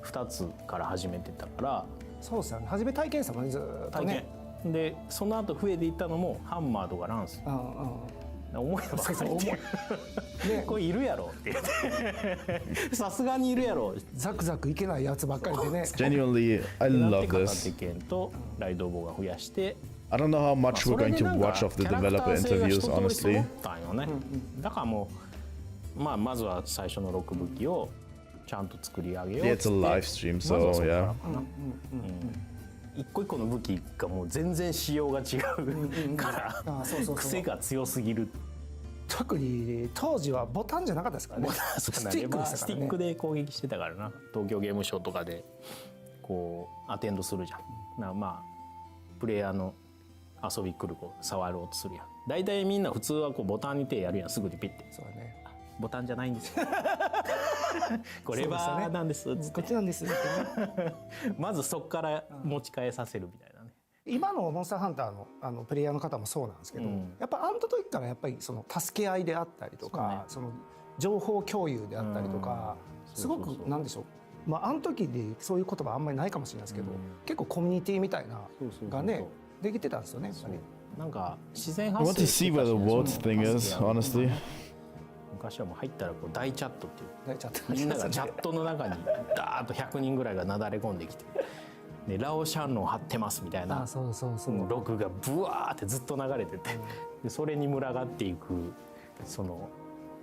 2つから始めてたから、そうですよね。初め体験したもんねずーっと体ね。験でその後増えていったのもハンマーとかランス、重いのばっかりそうっていうねこれいるやろって言ってさすがにいるやろザクザクいけないやつばっかりでね。 Genuinely, I なっ love て片 this. 手剣とライドボウガン増やして I don't know how much we're going to watch of the developer interviews, honestly. だからもう、まあ、まずは最初の6武器をちゃんと作り上げよう Yeah, っつ it's a って live stream, まずは so そこから yeah. かな一個一個の武器がもう全然仕様が違うから癖が強すぎる。特に当時はボタンじゃなかったですからね。スティックでしたスからね。ティックで攻撃してたからな。東京ゲームショウとかでこうアテンドするじゃん。まあプレイヤーの遊び来る子触ろうとするやん。大体みんな普通はこうボタンに手やるやん、すぐにピッて。そうだね。ボタンじゃないんですよこれレバーなんですっつってこっちなんですってね。まずそこから持ち替えさせるみたいなね。今のモンスターハンターのプレイヤーの方もそうなんですけど、やっぱあの時からやっぱりその助け合いであったりとか、その情報共有であったりとか、すごくなんでしょう。まああの時でそういう言葉あんまりないかもしれないですけど、結構コミュニティみたいながねできてたんですよね。やっぱりなんか自然 I 発 want 生 to see where the words thing is, honestly. 昔はもう入ったらこう大チャットっていう大チャットみんながチャットの中にダーッと100人ぐらいがなだれ込んできてでラオシャンロン貼ってますみたいなそうログがブワーってずっと流れてて、でそれに群がっていくその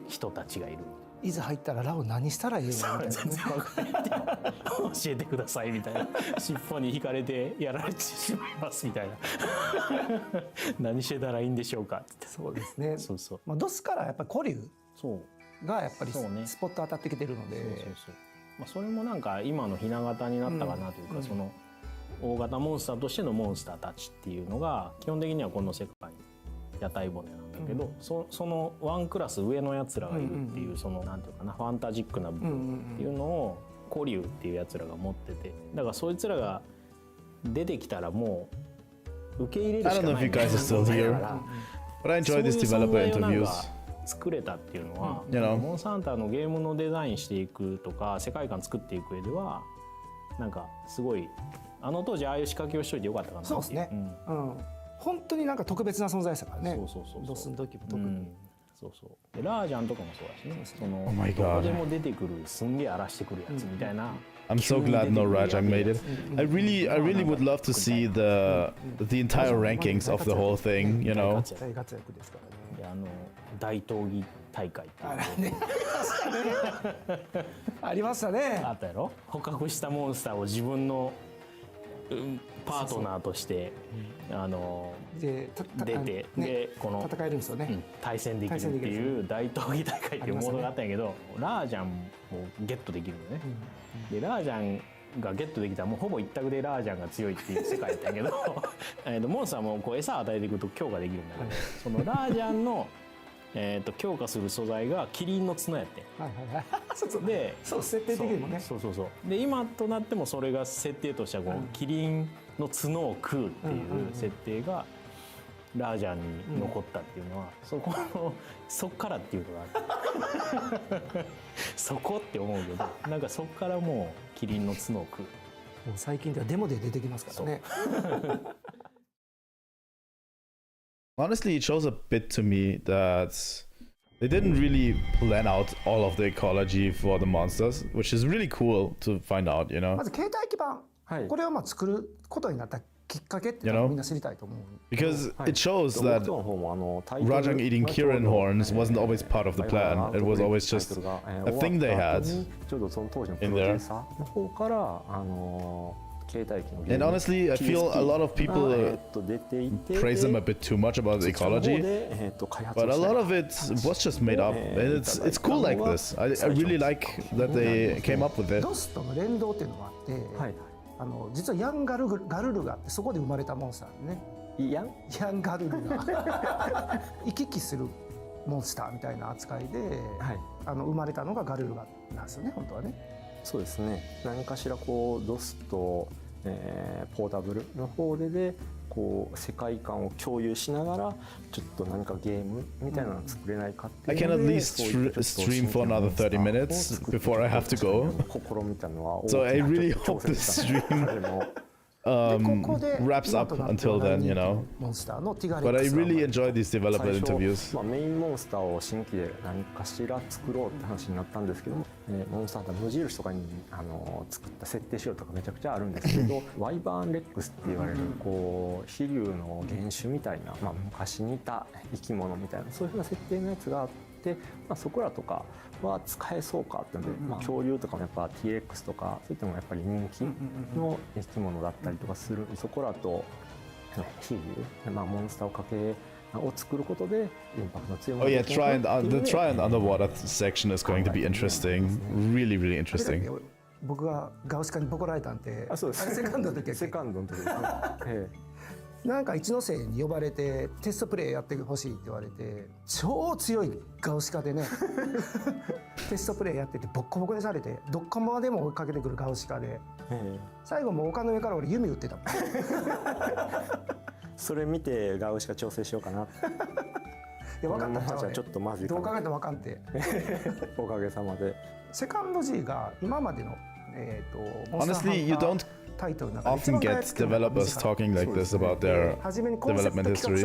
人たちがいる。いざ入ったらラオ何したらいいのみたいなね。全然分かんない教えてくださいみたいな尻尾に引かれてやられてしまいますみたいな何してたらいいんでしょうかって。そうですね。そうそう、まあドスからやっぱり古竜そうがやっぱりそうねスポット当たってきてるので、まあ、それもなんか今のひな形になったかなというか、その大型モンスターとしてのモンスターたちっていうのが基本的にはこの世界に屋台骨なんだけど、そのワンクラス上のやつらがいるっていう、そのなんていうかなファンタジックな部分っていうのを古竜っていうやつらが持ってて、だからそいつらが出てきたらもう受け入れるしかない I don't know if you guys are still here, but I enjoy these developer interviews. 作れたっていうのは、 You know. モンスターハンターのゲームのデザインしていくとか世界観作っていく上ではなんかすごいあの当時ああいう仕掛けをしといてよかったかなっていう。そうですね。本当になんか特別な存在でしたからね。そうドスの時も特に。そうそう。でラージャンとかもそうだしね。その Oh my god. どこでも出てくるすんげえ荒らしてくるやつみたいな。I'm so glad no Rajang made it. I really would love to see the entire rankings of the whole thing, you know. 大活躍ですからね。で大闘技大会っていうありましたね。あったやろ。捕獲したモンスターを自分のパートナーとしてで出て、ね、でこの戦えるんですよね、対戦できるっていう大闘技大会っていうモードがあったんやけど、ラージャンをゲットできるのね、でラージャンがゲットできたらもうほぼ一択でラージャンが強いっていう世界やったんやけどモンスターもこう餌を与えていくと強化できるんだけど、そのラージャンの強化する素材がキリンの角やってん。でそう設定的にもね、そうで今となってもそれが設定としてはこう、キリンの角を食うっていう設定がラージャンに残ったっていうのは、そっからっていうのがあるそこって思うけど、なんかそっからもうキリンの角を食う。もう最近ではデモで出てきますからね。Honestly, it shows a bit to me that they didn't really plan out all of the ecology for the monsters, which is really cool to find out, you know? まず携帯基盤、これを作ることになったきっかけってみんな知りたいと思う。Because it shows that Rajang eating Kirin horns wasn't always part of the plan. It was always just a thing they had in there. And honestly, I feel a lot of people praise them a bit too much about the ecology, but a lot of it was just made up, and it's cool like this. I really like that they came up with it. ドスとの連動っていうのがあって、実はヤンガルルガってそこで生まれたモンスターね。ヤンガルルガ行き来するモンスターみたいな扱いで、生まれたのがガルルガなんですよね、本当はね。そうですね。何かしらこうドスと、ポータブルの方でこう世界観を共有しながらちょっと何かゲームみたいなの作れないかっていうので、I can at least stream for another 30 minutes before I have to go. 試みたのは So I really hope the stream wraps up until then, you know. But I really enjoy these developer interviews. メインモンスターを新規で何かしら作ろうって話になったんですけども、モンスターって無印とかに作った設定資料とかめちゃくちゃあるんですけどワイバーンレックスって言われるこう飛竜の原種みたいな、昔にいた生き物みたいなそういうふうな設定のやつがあって、そこらとかは使えそうかってので、恐竜とかもやっぱ TX とかそういったのもやっぱり人気の生き物だったりとかする、そこらと飛竜、モンスターをを作ることでインパクトの強いもの Oh yeah, the try and underwater section is going to be interesting. Really, really interesting. 僕がガウシカにボコられたんで、あ、そうです。セカンドの時はセカンドの時ですね。なんか一ノ瀬に呼ばれてテストプレイやってほしいって言われて超強いガウシカでねテストプレイやっててボッコボコにされてどっかまでも追いかけてくるガウシカで最後もう丘の上から俺弓打ってたもんそれ見てガウシカ調整しようかな。いや分かったんちゃうね。ちょっとまずいかな。どう考えても分かんておかげさまで。セカンド G が今までのHonestly, you don't often get developers talking like this about their development history,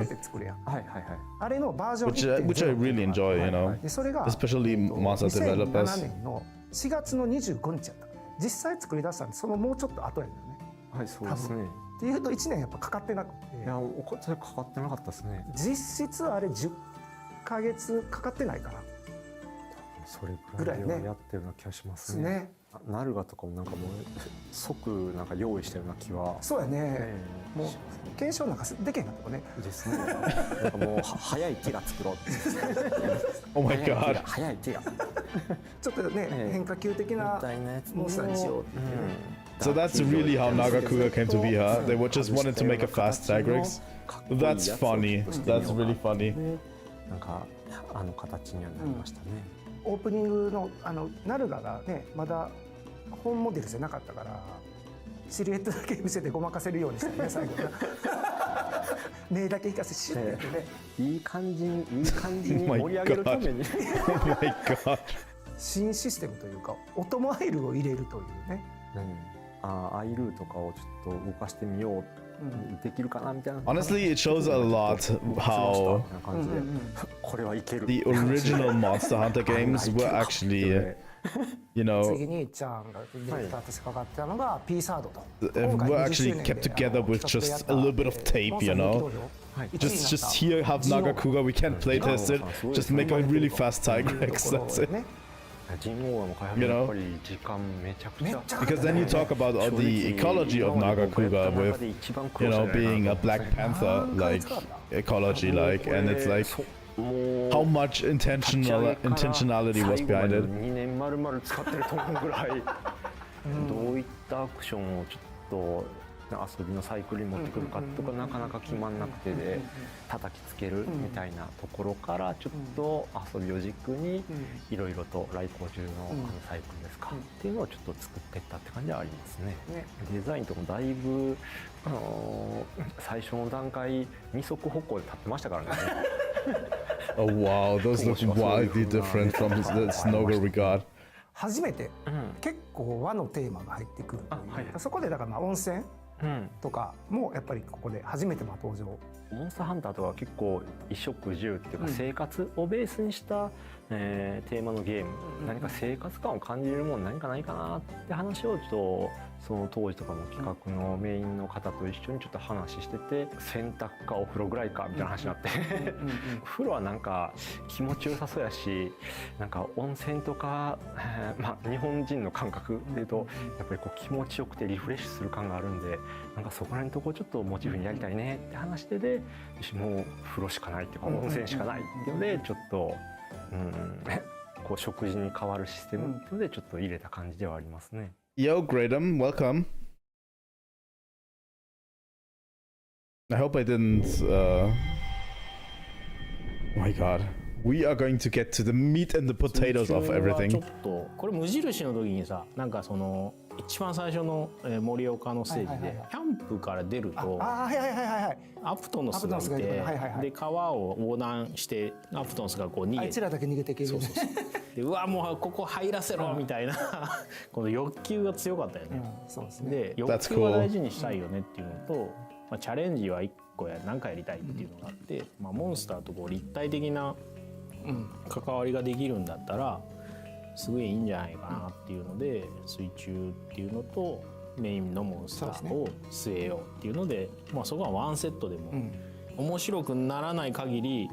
which I really enjoy, you know, especially monster developers. 2007年の4月の25日やった。実際作り出したんでそのもうちょっと後やねんね。はい、そうですね。っていうと1年やっぱかかってなくて。いや、それかかってなかったですね。実質あれ10ヶ月かかってないかな。それぐらいはやってるような気がしますね。ナルガとかもなんかもう即なんか用意したような気は。そうやね。もう検証なんかできへんかったもんね。ですね。なんかもう早いティラ作ろうって。Oh my god。早いティラ。ちょっとね変化球的なモンスターにしようっていう。So that's really how Nagakuga came to be, huh? They just wanted to make a fast Tigrex. That's funny. That's really funny. なんか形にはなりましたね。オープニングのナルガがねまだ本モデルじゃなかったからシルエットだけ見せてごまかせるようにしたね最後目だけ引かせシュッてねいい感じに盛り上げるために新システムというかオトモアイルを入れるというね、アイルーとかをちょっと動かしてみようできるかなみたいな。Honestly, it shows a lot how the original Monster Hunter games were actually, you know, 次にちゃんがディレクターとしてかかってたのが P サードと。were actually kept together with just a little bit of tape, you know. Just here have Nagakuga, we can't playtest it. Just make a really fast Tigrex. That's it. 人王の開発やっぱり時間めちゃくちゃ Because then you talk about all the ecology of Nagakuga with, being a Black Panther like ecology, like, and it's like how much intentionality was behind it. 2年丸々使ってると思うぐらいどういったアクションをちょっと遊びのサイクルに持ってくるかとかなかなか決まんなくてで叩きつけるみたいなところからちょっと遊びを軸にいろいろと来航中のサイクルですかっていうのをちょっと作っていったって感じはありますね。デザインとかもだいぶ最初の段階二足歩行で立ってましたからね。Oh wow, those look wildly different from the Snoga we got. 初めて結構和のテーマが入ってくるという、そこでだから温泉とかもやっぱりここで初めて登場。モンスターハンターとか結構衣食住っていうか生活をベースにした、テーマのゲーム、何か生活感を感じるもの何かないかなって話をちょっとその当時とかの企画のメインの方と一緒にちょっと話してて、洗濯かお風呂ぐらいかみたいな話になって風呂はなんか気持ちよさそうやし、なんか温泉とか、まあ日本人の感覚でいうとやっぱりこう気持ちよくてリフレッシュする感があるんで、なんかそこら辺のとこちょっとモチーフにやりたいねって話してで、もう風呂しかないっていうか温泉しかないっていうのでちょっとこう食事に変わるシステムっていうのでちょっと入れた感じではありますね。Yo, Gradum, welcome. I hope I didn't. Oh my god. We are going to get to the meat and the potatoes of ちょ everything. っとこれ無印の時にさ、なんかその一番最初の盛岡のステージでキャンプから出るとアプトノスがいて、で川を横断してアプトノスがこう逃げて、あいつらだけ逃げていけるね。でうわもうここ入らせろみたいなこの欲求が強かったよね。そうですね。で欲求は大事にしたいよねっていうのと、まあ、チャレンジは1個何かやりたいっていうのがあって、まあ、モンスターとこう立体的な関わりができるんだったらすごいいいんじゃないかなっていうので、水中っていうのとメインのモンスターを据えようっていうので、まあそこはワンセットでも面白くならない限り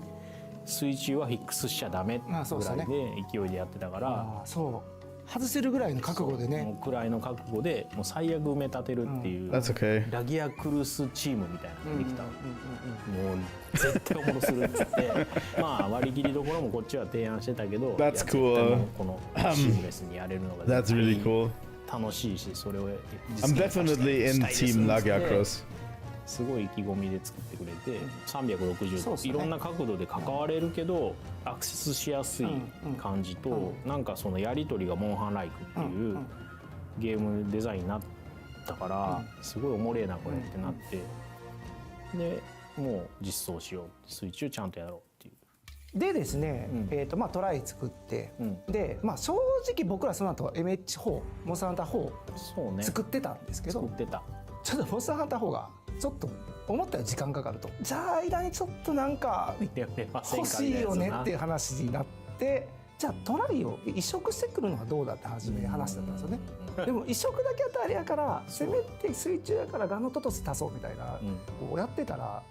水中はフィックスしちゃダメぐらいで勢いでやってたから、そう外せるぐらいの覚悟でね、もうくらいの覚悟でもう最悪埋め立てるっていう、That's okay. ラギアクルスチームみたいなのができたの。もう絶対おもろするっつってまあ割り切りどころもこっちは提案してたけど、 That's cool. このシームレスにやれるのが That's really cool. 楽しいし、それを I'm definitely in Team Lagiacross. すごい意気込みで作ってくれて、360度いろんな角度で関われるけどアクセスしやすい感じと、なんかそのやり取りがモンハンライクっていうゲームデザインになったから、すごいおもれえなこれってなって、でもう実装しよう、水中ちゃんとやろうっていう。でですね、まあトライ作って、でまあ正直僕らその後 MH4 モンスターハンター4作ってたんですけど、作ってた。ちょっとモンスターハンター4がちょっと思ったより時間かかると、じゃあ間にちょっとなんか欲しいよねっていう話になって、じゃあトライを移植してくるのはどうだって初め話だったんですよね。でも移植だけやったらあれやからせめて水中やからガノトトス足そうみたいなこうやってたら、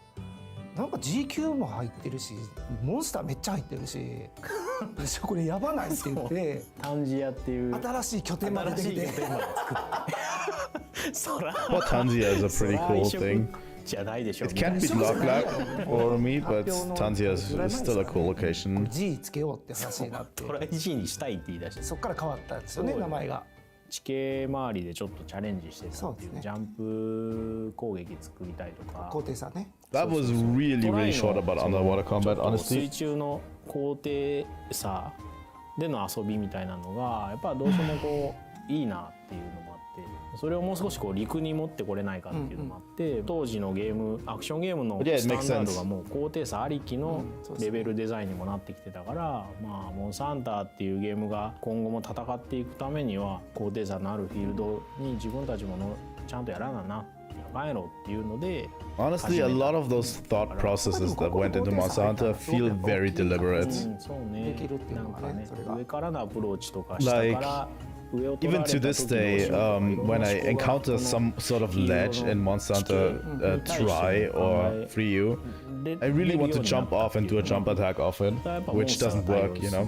なんか GQ も入ってるしモンスターめっちゃ入ってるしこれやばないって言ってタンジアっていう新しい拠点までできてBut Tanzia is a pretty cool thing. じゃないでしょ。 It can't be Loglag for me, but Tanzia is still a cool location. G つけようって話になってトライ G にしたいって言い出して、そっから変わったんですよね、名前が。地形周りでちょっとチャレンジしてたっていう、ジャンプ攻撃作りたいとか。高低差ね。 That was really short about underwater combat, honestly. 水中の高低差での遊びみたいなのがやっぱどうしてもこういいなっていうのもあって、それをもう少しこう陸に持ってこれないかっていうのもあって、当時のゲームアクションゲームのスタンダードがもう高低差ありきのレベルデザインにもなってきてたから、まあモンスターハンターっていうゲームが今後も戦っていくためには高低差のあるフィールドに自分たちもちゃんとやらななやろうっていうので。 Honestly, a lot of those thought processes that went into Monster Hunter feel very deliberate. そうね。なんかね、上からのアプローチとか下から Even to this day, when I encounter some sort of ledge in Monster Hunter Try or Free You, I really want to jump off and do a jump attack off it, which doesn't work, you know?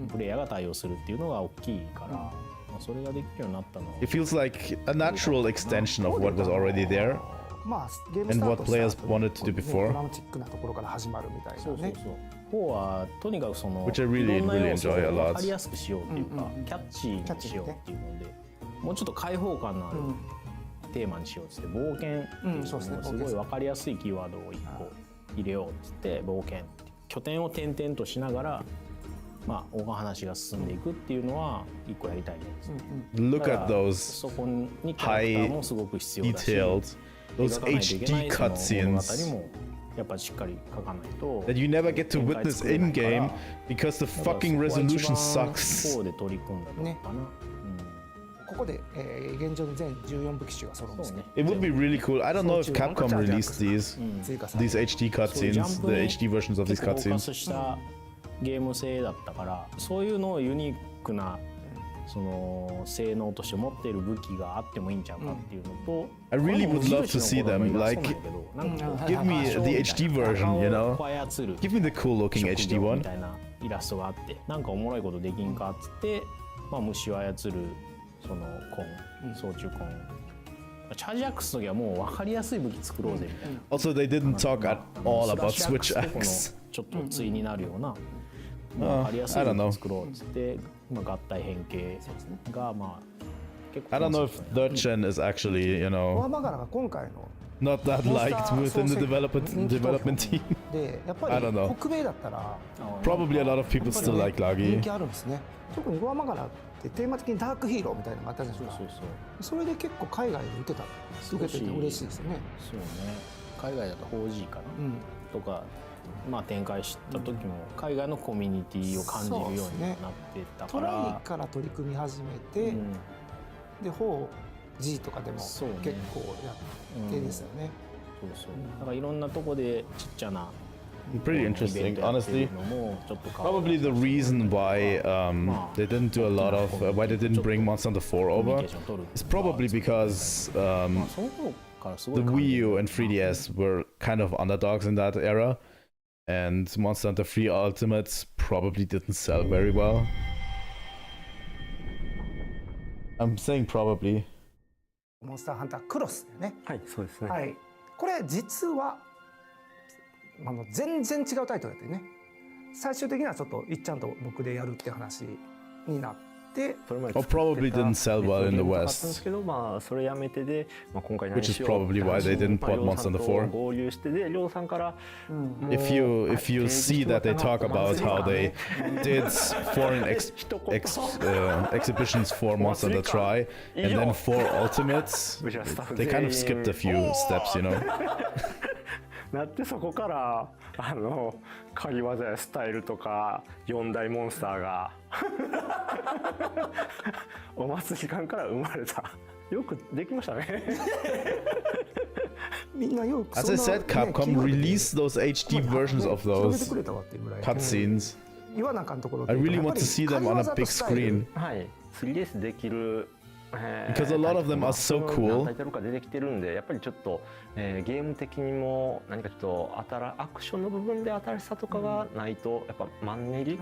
プレイヤーが対応するっていうのが大きいから、まあそれができるようになったのは It feels like a natural extension of what was already there まあゲームス and ター what トした players 後に wanted to do ね before. ドラマチックなところから始まるみたいなね。4はとにかくその Which I really, いろんな really 要素を enjoy a lot. 分かりやすくしようっていうか、キャッチーにしようっていうので、もうちょっと開放感のあるテーマにしようっつって冒険っていうのをすごい分かりやすいキーワードを1個入れようっつって冒険拠点を転々としながらまあお話が進んでいくっていうのは1個やりたいです。Look at those そこにキャラクターもすごく必要だし、 detailed, those 描かないといけな HD いその物語 cutscenes もやっぱりしっかり書かないと that you never get to witness in game because the fucking resolution sucks. 4で取り組んだとこかな。ここで、現状に全14部機種が揃うんですね。 It would be really cool. I don't know if Capcom released these 追加され these HD cutscenes, the HD versions of these 結構フォーカ cutscenes. スしたゲーム性だったから、そういうのをユニークなその性能として持っている武器があってもいいんちゃうかっていうのと、 I really would love to see them. Like, give me the HD version, you know? Give me the cool looking HD み one. たいなイラストがあって、なんかおもろいことできんかっつって、まあ虫を操るそのコン、操縦コン。チャージアックスの時はもう分かりやすい武器作ろうぜみたいな。 Also, they didn't talk at all about Switch スラッシュアック X. スとこのちょっと対になるような、分かりやすい武器作ろうっつって、まあ合体変形がまあ結構 I don't know if third gen is actually, you フォ know, アマガラが今回の not that モンスタ liked ー within the 総選 development team. でやっぱ I り don't know. 北米だったら Probably a lot of people still like 人 Lagi. 気あるんですね。特にフォアマガラってテーマ的にダークヒーローみたいなのがあったじゃないですか。それで結構海外で受けてて嬉しいですよね。そうね、海外だと 4G かな、とか、まあ、展開した時も海外のコミュニティを感じるようになってたかトラら、イから取り組み始めて、で 4G とかでも結構やってですよね。そうそう、だからいろんなとこでちっちゃな Pretty イベン interesting, トやってる honestly. のもちょっと変わる Probably the reason why they didn't do a lot of why they didn't bring Monster Hunter 4 over is probably because その頃からすご the い感 Wii じる U and 3DS were kind of underdogs in that era, and Monster Hunter 3 Ultimates probably didn't sell very well. I'm saying probably. モンスターハンタークロスだよね。はい、そうですね。はい。これ実は全然違うタイトルだったよね。最終的にはちょっといっちゃんと僕でやるって話になって。Oh, probably didn't sell well in the West. けどまあそれやめてで、まあ今回 Which is probably why they didn't put Monster Hunter 4. 合流してで、りょうさんから If you see that they talk about how they did foreign exhibitions for Monster Hunter Try and then for Ultimates, they kind of skipped a few steps, you know. なってそこから鍵技やスタイルとか4大モンスターがお祭り感から生まれた。よくできましたね。みんなよく As I said, Capcom released those HD versions of those くれたわっていうぐらい cutscenes. 言わなあかんところ I really want to see them on a big screen. はい、3DS できる。Because a lot of them are so cool. タイトルが出てきてるんで、やっぱりちょっと、ゲーム的にも何かちょっとアクションの部分で新しさとかがないと、やっぱマンネリ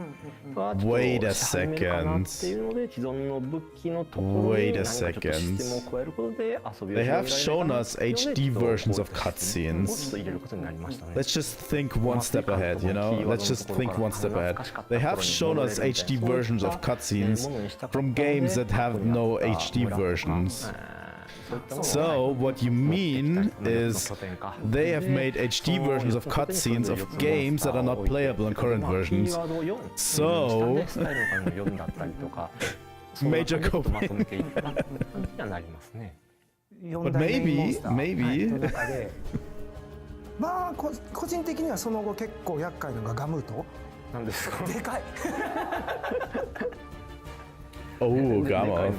がちょっと Wait a し始めるかなっていうので、既存の武器のところに何かちょっとシステムを加えることで遊びを They 広 have げられるかな shown us HD versions of をちょっ cutscenes. と入れることになりましたね。 Let's just think one step ahead, you know? Let's just think one step ahead. They have shown us HD versions of cutscenes from games that have no HD versions. So, what you mean is they have made HD versions of cutscenes of games that are not playable in current versions. So, major coping. But maybe. まあ個人的にはその後結構厄介なのがガムート。なんですか。でかい。Oh, Gamma.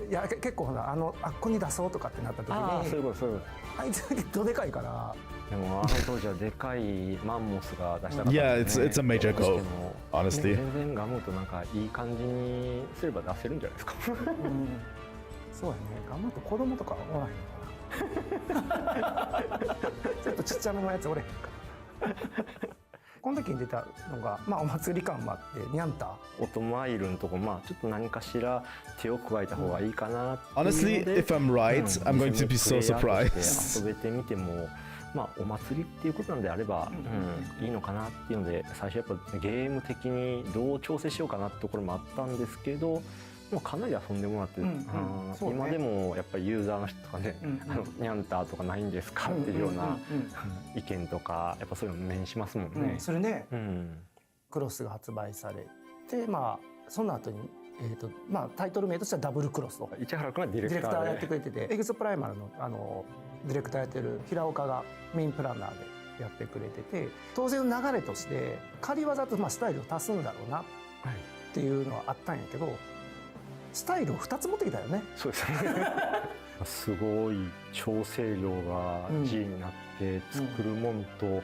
いや結構ほらあっこに出そうとかってなった時に、そういうことそういうこあいつどでかいから。と。でも当時はでかいマンモスが出したかった。Yeah, it's a major goal. honestly. 全然ガムとなんかいい感じにすれば出せるんじゃないですか。そうやね、ガムと子供とかおらへんかなちょっとちっちゃめのやつおれへんかこの時に出たのが、まあ、お祭り感もあってニャンタオトマイルのとこ、まあちょっと何かしら手を加えた方がいいかなっていうの Honestly, で if I'm right, I'm going to be so プレイヤーと surprised. して遊べてみても、まあお祭りっていうことなんであれば、いいのかなっていうので、最初やっぱゲーム的にどう調整しようかなってところもあったんですけど、もうかなり遊んでもらって、そうね今でもやっぱりユーザーの人とかね、ニャンターとかないんですかっていうような意見とか、やっぱそういうの目にしますもんね。それね、クロスが発売されて、まあその後にまあタイトル名としてはダブルクロスと市原君がディレディレクターやクターでってくれてて、エグゾプライマルのディレクターやってる平岡がメインプランナーでやってくれてて、当然の流れとして仮技とまあスタイルを足すんだろうなっていうのはあったんやけど、スタイルを2つ持ってきたよね。そうですねすごい調整量が G になって作るもんと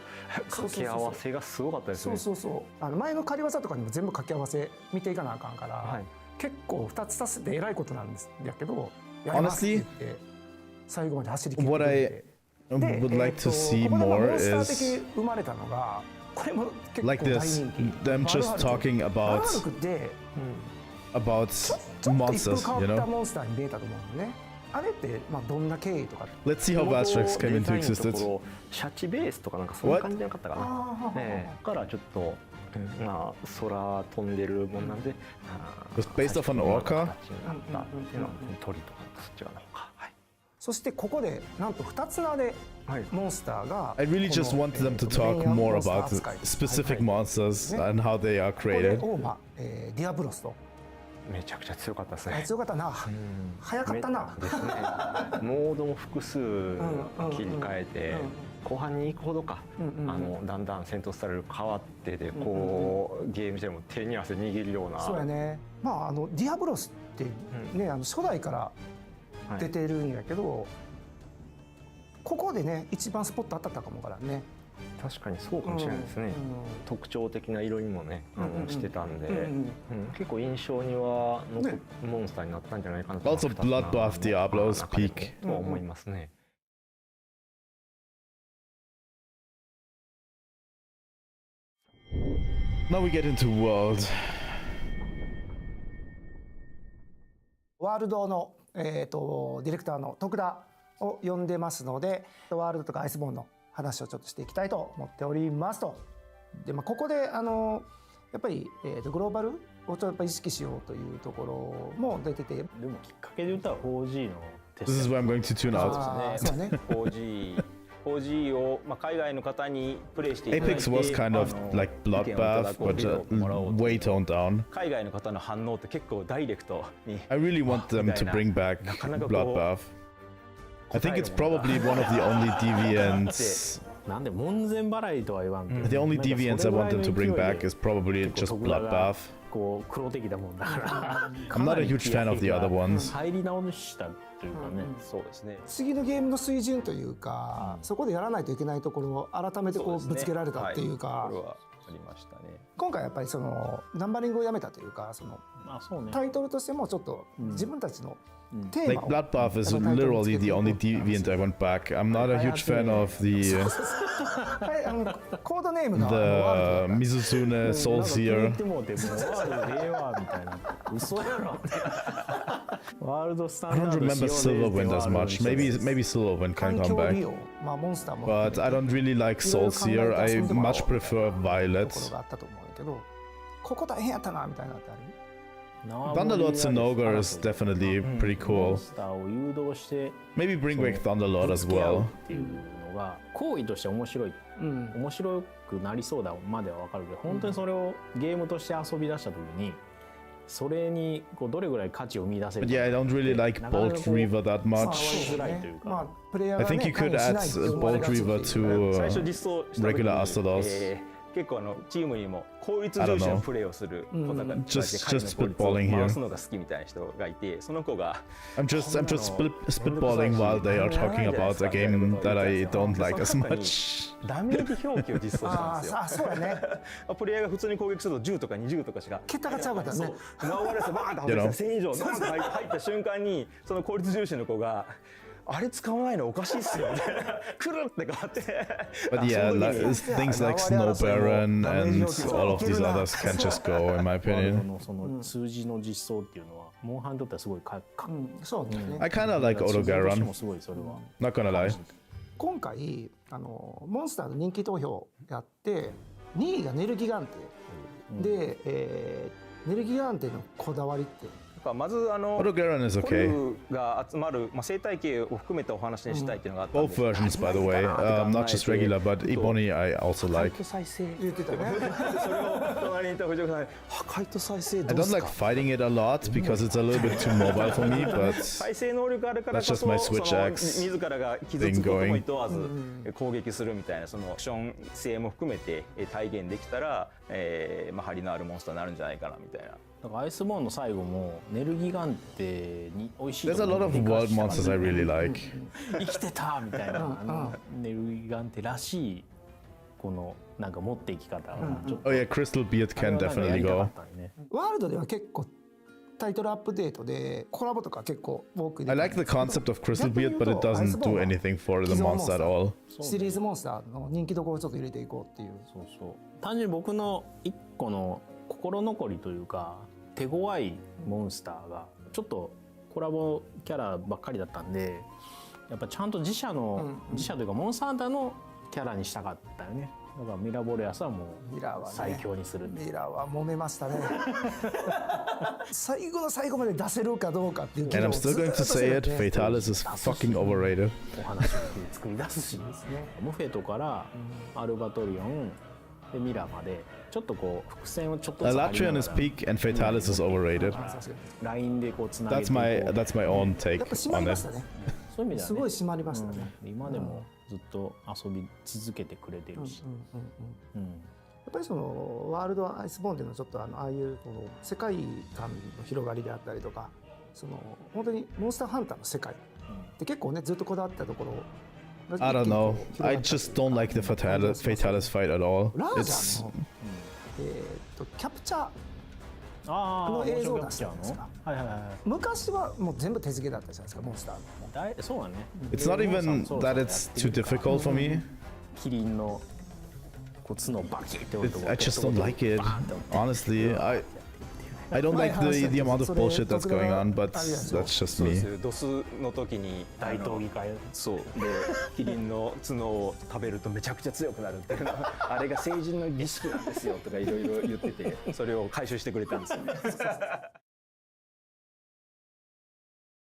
掛け合わせがすごかったですね。そうそう前の仮技とかにも全部掛け合わせ見ていかなあかんから、結構2つ足すってえらいことなんですやけど、やりますって言って最後まで走り切ってくれて。 What I would like to see ここでモ more ンスター is 的生まれたのが、これも結構大 like 人 this, 気。 them just talking バル about ハルクって about ちょっと一風 monsters, 変 you わった know. モンスターに見えたと思うのね。あれってまあどんな経緯とか。 Let's see how Vastrix came デ into ザインのと existence. ころシャチベースとかなんかそんな感じじゃなかったかな。だからちょっと、まあ空飛んでるもんなんで、It was based off an orca? 形になったっていうのは鳥とかそっち側の方が。そしてここでなんと2つ名でモンスターが I really just wanted them to talk more about the specific monsters and how they are これ created. をまあディアブロスと。めちゃくちゃ強かったですね。強かったな。早かったな。ですね。モードも複数切り替えて、後半に行くほどか、だんだん戦闘スタイル変わってで、こうゲームしても手に汗握るような。そうやね。まあディアブロスってね、初代から出てるんやけど、ここでね一番スポット当たったかもからね。確かにそうかもしれないですね。特徴的な色味もねしてたんで、結構印象には残るモンスターになったんじゃないかなと。 Also, Bloodbath Diablo's peak. とは思いますね。Now we get into World. ワールドのディレクターの徳田を呼んでますので、ワールドとかアイスボーンの話をちょっとしていきたいと思っておりますと。で、まあ、ここでやっぱり、グローバルをちょっとやっぱ意識しようというところも出てて。でもきっかけで言ったら 4G のテ This is where I'm going to tune out. そうね。4G を、まあ、海外の方にプレイしていただいて Apex was kind of like Bloodbath, but way toned down. 海外の方の反応って結構ダイレクトに I really want them to bring back Bloodbath. I think it's probably one of the only deviants. なんで門前払いとは言わんけど、 The only deviants I want them to bring back is probably just Bloodbath. こう黒的だもんだから I'm not a huge fan of the other ones. 入り直したというかね、そうですね。次のゲームの水準というか、そこでやらないといけないところを改めてこうぶつけられたっていうか、これはありましたね。今回やっぱりそのナンバリングをやめたというか、そのそうね、タイトルとしてもちょっと自分たちのテー Like マを Bloodbath is literally the only deviant I want back. I'm not a huge fan of the コードネームがワールド Mizuzune Soul なんか気に Seer. 入ってもうてもうワールド令和みたいな嘘やろワールドスタ I ンダ don't ード remember 仕様で Silverwind as much. Maybe Silverwind 環 can 境 come 利 back. 用、まあモンスターも But I don't really like Soul Seer. I much prefer ところ Violet. があったと思うんだけど、ここ大変やったなみたいなのってある？ Thunderlord's and Ogre is definitely pretty モ cool. ンスターを誘導して Maybe bring back Thunderlord as 付き合う well. っていうのが行為として面白い、面白くなりそうだまでは分かるけど、本当にそれをゲームとして遊び出した時にそれにこうどれぐらい価値を見出せる But か yeah, I don't really like Bolt Reaver that まあ much. そうづらいねというかまあプレイヤー I がね think you could 関与し add ないと思われ Bolt がちっていう Reaver to 最初実装した時に regular Astalos. 結構チームにも効率重視のプレーをする子がいて、just 彼の効率 spitballing を here. 回すのが好きみたいな人がいて、その子が I'm just spitballing while they are talking about a game that I don't like as much. ダメージ表記を実装したんですよ。そうやね。プレイヤーが普通に攻撃すると10とか20とかしか桁がちゃうかったね。ナオワレスバーンと外したら1000以上ドンと入った瞬間にその効率重視の子があれ使わないのおかしいっすよみたいなくるって変わって。But yeah, things like Snow Baron and all of these others can just go, in my opinion. その数字の実装っていうのはモンハンにとってはすごいそうだね。 I kind of like Autogaron. すごいそれは Not gonna lie. 今回モンスターの人気投票やって2位がネルギガンテで、ネルギガンテのこだわりってまずAutogaron is コ okay. ルが集まる、生態系を含めたお話にしたいっていうのがあったん Both で、 versions, by the way. Not just regular, but Ebony I also 破壊 like. と再生言ってたね。それを隣にいた藤岡さんに破壊と再生 I どう don't す like か fighting it a lot because it's a little bit too mobile for me, but 再生能力あるからこそ That's just my Switch その X 自らが傷つくこともいとわず攻撃するみたいなそのアクション性も含めて体現できたら、張りのあるモンスターになるんじゃないかなみたいな。だからアイスボーンの最後もネルギガンテに美味しい there's a lot of world monsters I really like. 生きてたみたいなネルギガンテらしいこのなんか持っていき方がちょっと Oh yeah, Crystal Beard can definitely go. ワールドでは結構タイトルアップデートでコラボとか結構多く I like the concept of Crystal Beard, but it doesn't do anything for the monster at all. シリーズモンスターの人気どころをちょっと入れていこうっていう。そうそう単純に僕の一個の心残りというか手強いモンスターがちょっとコラボキャラばっかりだったんでやっぱちゃんと自社というかモンスターハンターのキャラにしたかったよね。だからミラボレアスはもう最強にする。ミラは揉めましたね。最後の最後まで出せるかどうかっていう。 And I'm still going to say it, Fatalis is fucking overrated. お話を作り出すしムフェトからアルバトリオンでミラまでちょっとこう伏線をちょっと Elatrian is peak and Fatalis is overrated. ラインでこうつなげて That's my own take やっぱ締ま on りま it. したね。そういう意味ではねすごい締まりましたね。今でもずっと遊び続けてくれてるし、やっぱりそのワールドアイスボーンっていうのはちょっとああいうこの世界観の広がりであったりとかその本当にモンスターハンターの世界って結構ねずっとこだわったところ I don't know. I just don't like the Fatalis fight at all. ラージ It's ャーのキャプチャーあの映像を出したんですか。はいはいはい。昔はもう全部手付けだったじゃないですかモンスターの。そうだね。 it's not even that it's too difficult for me. キリンのこう角をバキって折ると I just don't like it. Honestly, I don't like the amount of bullshit that's going on, but that's just そうで me. すドスの時に大闘技会そうでキリンの角を食べるとめちゃくちゃ強くなるっていうのあれが成人の儀式なんですよとかいろいろ言っててそれを回収してくれたんですよね。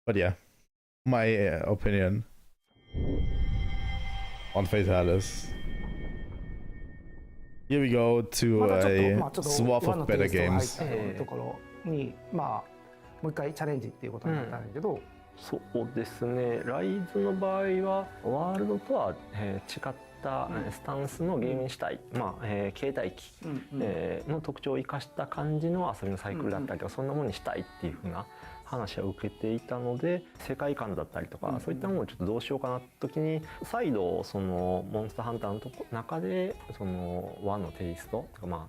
But yeah, my opinion on Fatalis. Here we go to まだちょっ a とまあちょっと swath 和 of のテ better イストが入 games. ったところにまあもう一回チャレンジっていうことになったんだけど、そうですね、ライズの場合はワールドとは、違ったスタンスのゲームにしたい、携帯機、の特徴を生かした感じの遊びのサイクルだったりとか、そんなものにしたいっていう風な話は受けていたので、世界観だったりとか、そういったものをちょっとどうしようかなって時に再度そのモンスターハンターの中でその和のテイストとか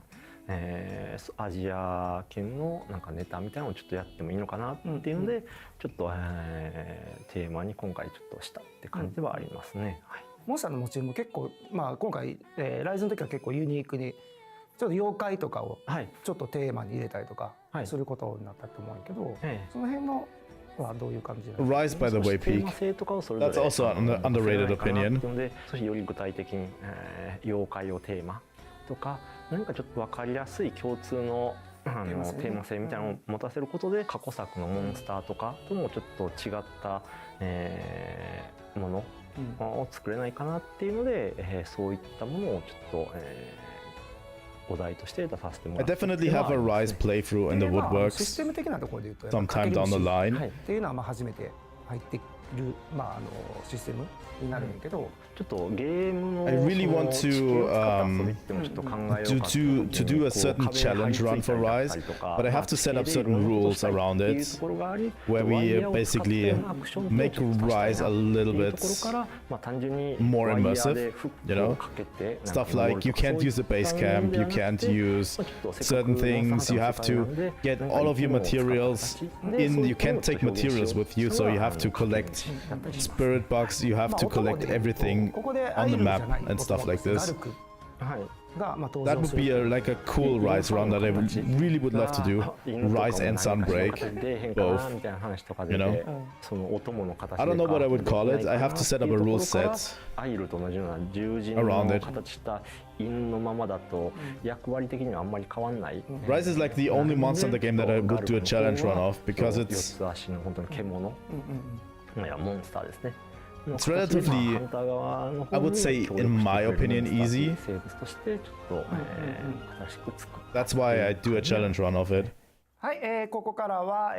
アジア圏のなんかネタみたいなのをちょっとやってもいいのかなっていうので、ちょっと、テーマに今回ちょっとしたって感じではありますね。はい、モンスターのモチーフも結構今回、ライズの時は結構ユニークにちょっと妖怪とかをちょっとテーマに入れたりとかすることになったと思うけど、その辺のはどういう感じなんですか？ Rise, by the way, テー peak. マ性とかをそれぞれ That's also an underrated opinion. 少しより具体的に、妖怪をテーマとか何かちょっと分かりやすい共通のテーマ性みたいなのを持たせることで、過去作のモンスターとかともちょっと違った、ものを作れないかなっていうので、そういったものをちょっと、お題として出させても I らって definitely have a Rise playthrough in the シス woodworks テム的なところで言うと sometime down the line. っていうのは初めて入ってシステムになるんやけど、ちょっとゲームの I really want to do a certain challenge run for Rise, but I have to set up certain rules around it, where we basically make Rise a little bit more immersive, you know? Stuff like you can't use the base camp, you can't use certain things, you have to get all of your materials in, you can't take materials with you, so you have to collect spirit bucks, you have to collect everything on the map and stuff like this. That would be like a cool Rise run that I really would love to do. Rise and Sunbreak, both, you know? I don't know what I would call it. I have to set up a rule set around it. Rise is like the only monster in the game that I would do a challenge run of, because it's relatively, I would say, in my opinion, easy. That's why I do a challenge run of it. はい、ここからは、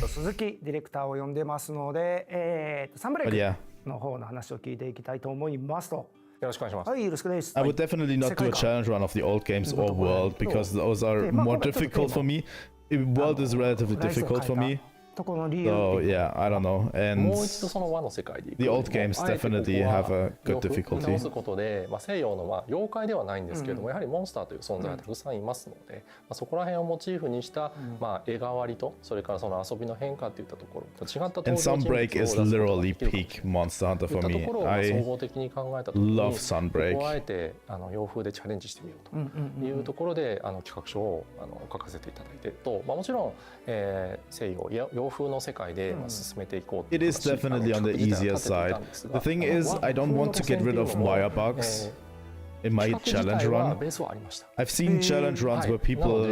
鈴木ディレクターを呼んでますので、サンブレイクの方の話を聞いていきたいと思いますと。よろしくお願いします。はい、よろしくです。I would definitely not do a challenge run of the old games or World, because those are more difficult for me. World is relatively difficult for me. So yeah, I don't know. And the old games definitely have a good difficulty. 直すことで、西洋の妖怪ではないんですけれども、やはりモンスターという存在がたくさんいますので、そこら辺をモチーフにした絵代わりと、それからその遊びの変化といったところ、違った登場人物を Sunbreak is literally peak Monster Hunter for me. I love Sunbreak. ここをあえて洋風でチャレンジしてみようというところで企画書を書かせていただいてと、もちろん西洋洋風の世界で進めていこう。It is definitely on the easier side. The thing is, I don't want to get rid of wire bugs in my challenge run. I've seen challenge runs where people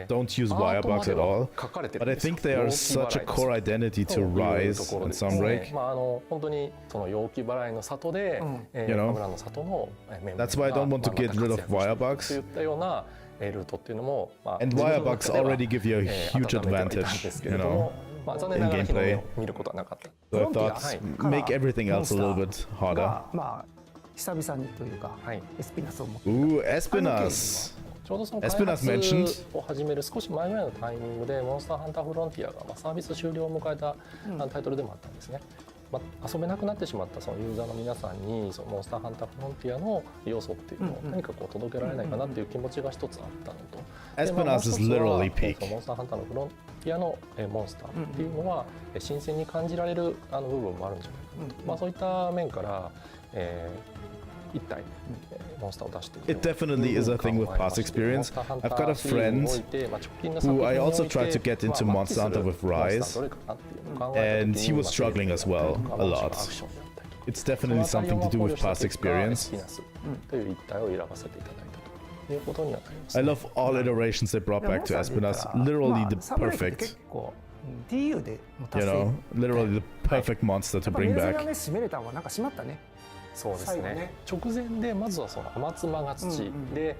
don't use wire bugs at all, but I think they are such a core identity to Rise and Sunbreak. 本当にその陽気払いの里で、You know, that's why I don't want to get rid of wire bugs. といったようなルートっていうのも、And wire bugs already give you a huge advantage, you know, in gameplay. So I thought, make everything else a little bit harder. 久々にというか、エスピナスを持って。Ooh, Espinas. ちょうどその開発を始める少し前ぐらいのタイミングで、モンスターハンターフロンティアがサービス終了を迎えたタイトルでもあったんですね。遊べなくなってしまったそのユーザーの皆さんにそのモンスターハンターフロンティアの要素っていうのを何かこう届けられないかなっていう気持ちが一つあったのと、Espinas is literally peak. モンスターハンターのフロンティアのモンスターっていうのは新鮮に感じられる部分もあるんじゃないかなと、そういった面から一体モンスターを出している。It definitely is a thing with past experience. I've got a friend who I also tried to get into Monster Hunter with Rise, and he was struggling as well a lot. It's definitely something to do with past experience. I love all iterations they brought back to Espinas. Literally the perfect, you know, literally the perfect monster to bring back. そうですね。直前でまずはその天妻が土で、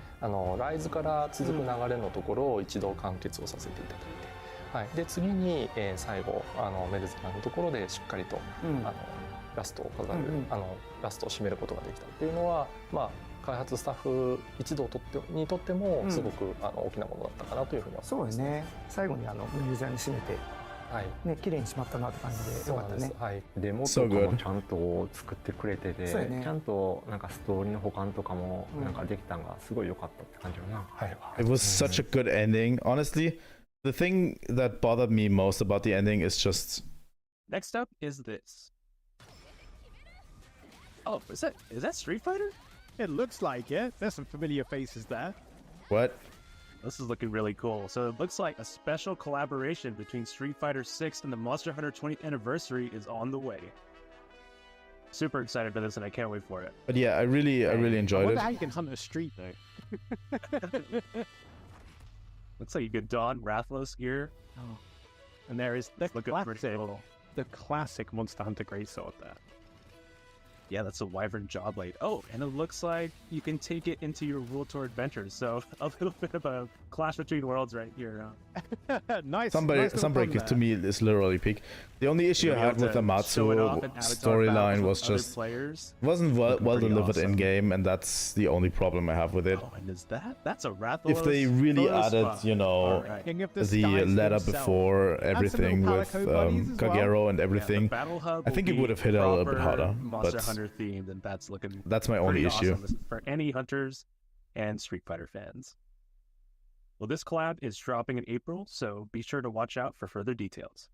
ライズから続く流れのところを一度完結をさせていただいて、で次に最後メルゼナのところでしっかりとラストを飾る、ラストを締めることができたっていうのは、開発スタッフ一同にとってもすごく大きなものだったかなというふうには思います。そうですね。最後にユーザーに締めて。ね、綺麗にしまったなって感じでよかったね。デモとかもちゃんと作ってくれてて、ちゃんとなんかストーリーの保管とかもなんかできたのがすごい良かったって感じだな。It was such a good ending. Honestly, the thing that bothered me most about the ending is just. Next up is this. Oh, is that Street Fighter? It looks like it. There's some familiar faces there. What? This is looking really cool. So it looks like a special collaboration between Street Fighter 6 and the Monster Hunter 20th anniversary is on the way. Super excited for this, and I can't wait for it. But yeah, I really enjoyed it. I wonder how you can hunt a street though. Looks like you could don Rathlos gear. Oh. And there is the classic Monster Hunter greatsword there. Yeah, that's a Wyvern Jawblade. Oh, and it looks like you can take it into your Rule Tour adventures. So a little bit of a clash between worlds right here. Nice. Sunbreaker to me is literally peak. The only issue I had with the Matsu storyline was just wasn't well delivered in game, and that's the only problem I have with it. Oh, and is that's a Rathalos? If they really added, you know, the letter before everything with Kagero and everything, I think it would have hit a little bit harder. Monster Hunter themed, and that's my only issue for any hunters and Street Fighter fans. Well, this collab is dropping in April, so be sure to watch out for further details.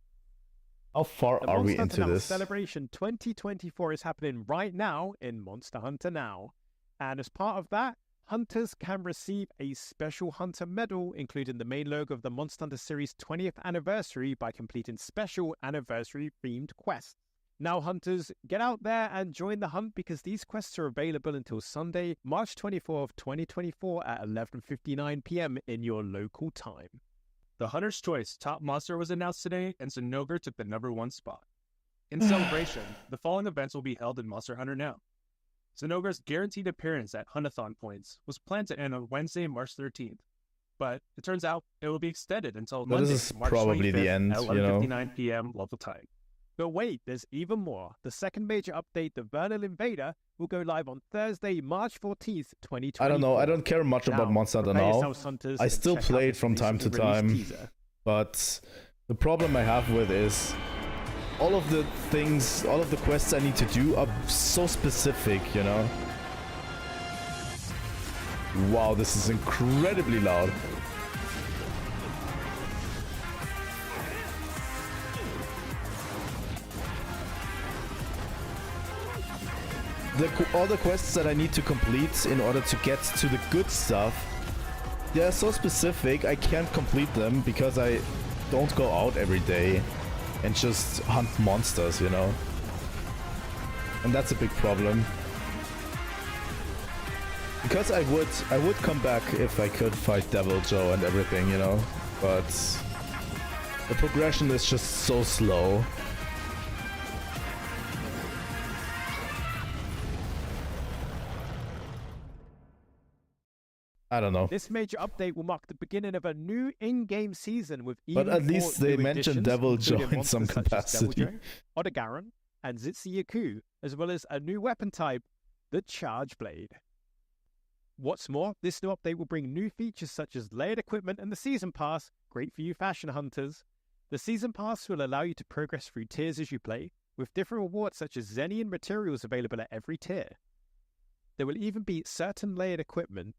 How far are we into this? Celebration 2024 is happening right now in Monster Hunter Now, and as part of that, hunters can receive a special hunter medal, including the main logo of the Monster Hunter series 20th anniversary, by completing special anniversary themed quests. Now, hunters, get out there and join the hunt, because these quests are available until Sunday, March 24th, 2024 at 11:59 p.m. in your local time. The Hunter's Choice Top Monster was announced today, and Zinogre took the #1 spot. In celebration, the following events will be held in Monster Hunter Now. Zinogre's guaranteed appearance at Huntathon points was planned to end on Wednesday, March 13th, but it turns out it will be extended until Monday, this is March probably 25th the end, at 11:59 p.m. local time. But wait, there's even more. The second major update, the Vernal Invader, will go live on Thursday, March 14th, 2020. I don't know. I don't care much about Monster Hunter Now. I still play it from time to time, but the problem I have with is all of the things, all of the quests I need to do are so specific, you know? Wow, this is incredibly loud. All the quests that I need to complete in order to get to the good stuff, they are so specific I can't complete them because I don't go out every day and just hunt monsters, you know? And that's a big problem. Because I would come back if I could fight Devil Joe and everything, you know? But the progression is just so slow. I don't know. This major update will mark the beginning of a new in-game season with but at least they mentioned Devil Joe in some capacity. Odogaron and Zitsuyaku, as well as a new weapon type, the Charge Blade. What's more, this new update will bring new features such as layered equipment and the Season Pass, great for you fashion hunters. The Season Pass will allow you to progress through tiers as you play, with different rewards such as Zenian materials available at every tier. There will even be certain layered equipment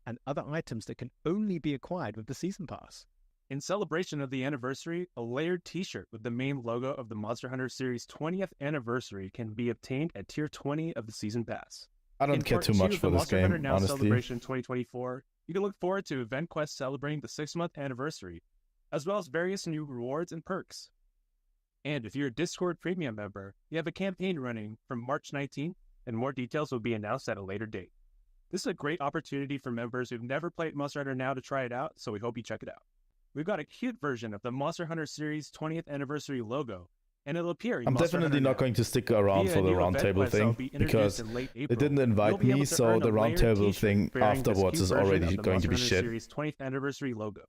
and other items that can only be acquired with the Season Pass. In celebration of the anniversary, a layered t-shirt with the main logo of the Monster Hunter series 20th anniversary can be obtained at tier 20 of the Season Pass. I don't care too much for this game, honestly. Now Celebration 2024, you can look forward to event quests celebrating the 6-month anniversary, as well as various new rewards and perks. And if you're a Discord Premium member, you have a campaign running from March 19th, and more details will be announced at a later date. This is a great opportunity for members who've never played Monster Hunter Now to try it out, so we hope you check it out. We've got a cute version of the Monster Hunter series 20th anniversary logo, and it'll appear in I'm definitely not going to stick around for the roundtable thing, because they didn't invite me, so the roundtable thing afterwards is already going to be shit. Series 20th anniversary logo.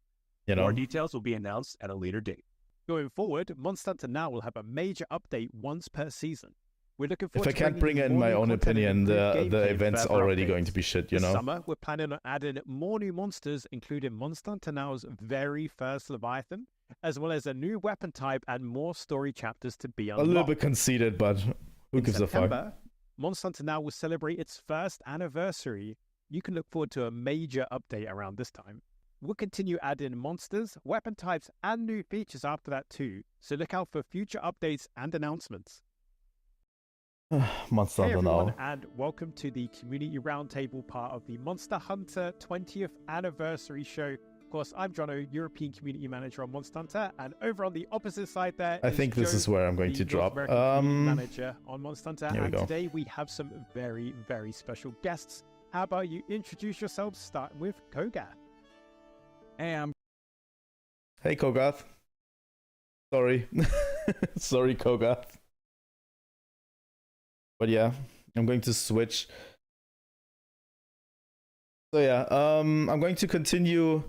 You know? More details will be announced at a later date. Going forward, Monster Hunter Now will have a major update once per season. We're looking forward if I can't bring in my own opinion, the event's already going to be shit, you know? This summer, we're planning on adding more new monsters, including Monster Hunter Now's very first Leviathan, as well as a new weapon type and more story chapters to be unlocked. A little bit conceited, but who gives a fuck? Monster Hunter Now will celebrate its first anniversary. You can look forward to a major update around this time. We'll continue adding monsters, weapon types, and new features after that too, so look out for future updates and announcements. Monster Hunter Now. And welcome to the Community Roundtable part of the Monster Hunter 20th Anniversary Show. Of course, I'm Jono, European Community Manager on Monster Hunter, and over on the opposite side there I think this is where I'm going to drop. Manager on Monster Hunter, and today we have some very, very special guests. How about you introduce yourselves, starting with Kogath? Hey, Kogath. Sorry. Sorry, Kogath. But yeah, I'm going to switch. So yeah, I'm going to continue.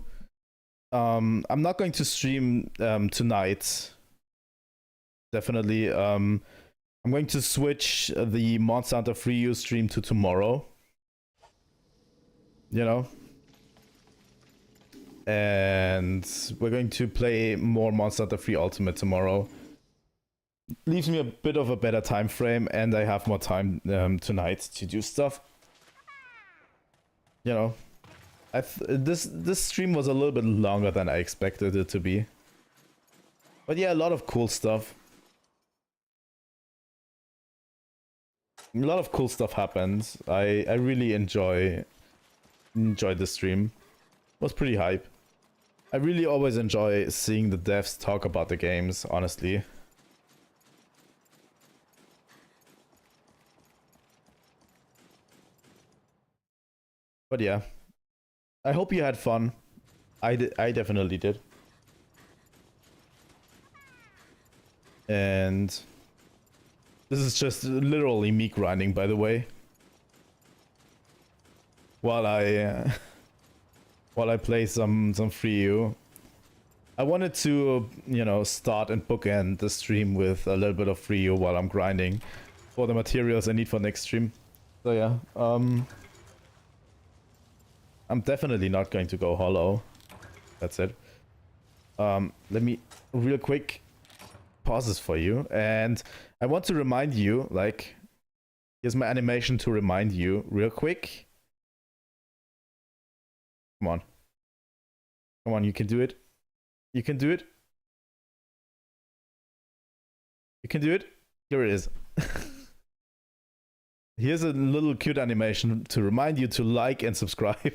I'm not going to stream tonight. Definitely. I'm going to switch the Monster Hunter Free U stream to tomorrow. You know? And we're going to play more Monster Hunter Free Ultimate tomorrow. Leaves me a bit of a better time frame, and I have more time tonight to do stuff. You know, this stream was a little bit longer than I expected it to be. But yeah, a lot of cool stuff. A lot of cool stuff happened. I really enjoyed the stream. It was pretty hype. I really always enjoy seeing the devs talk about the games, honestly. But yeah, I hope you had fun. I definitely did. And this is just literally me grinding, by the way. While I play some Free U. I wanted to, you know, start and bookend the stream with a little bit of Free U while I'm grinding for the materials I need for next stream. So yeah, I'm definitely not going to go hollow. That's it. Let me real quick pause this for you, and I want to remind you, like, here's my animation to remind you real quick. Come on. Come on, you can do it. You can do it. You can do it. Here it is. Here's a little cute animation to remind you to like and subscribe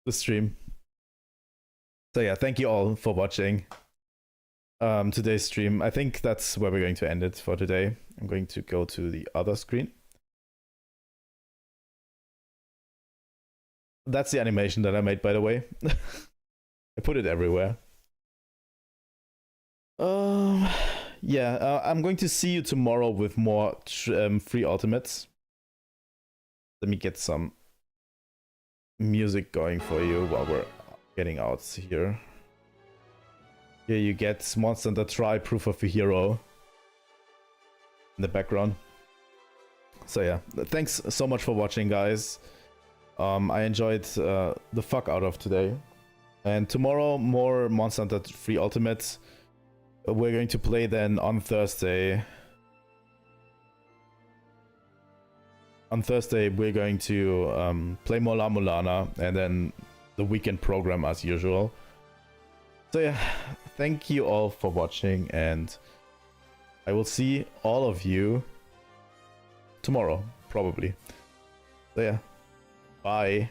the stream. So yeah, thank you all for watching today's stream. I think that's where we're going to end it for today. I'm going to go to the other screen. That's the animation that I made, by the way. I put it everywhere. Yeah, I'm going to see you tomorrow with more free ultimates. Let me get some music going for you while we're getting out here. Here you get Monster Hunter Tri Proof of a Hero in the background. So yeah, thanks so much for watching, guys. I enjoyed the fuck out of today. And tomorrow, more Monster Hunter Free Ultimates. We're going to play then on Thursday. On Thursday, we're going to play more La Mulana, and then the weekend program as usual. So yeah, thank you all for watching, and I will see all of you tomorrow, probably. So yeah, bye.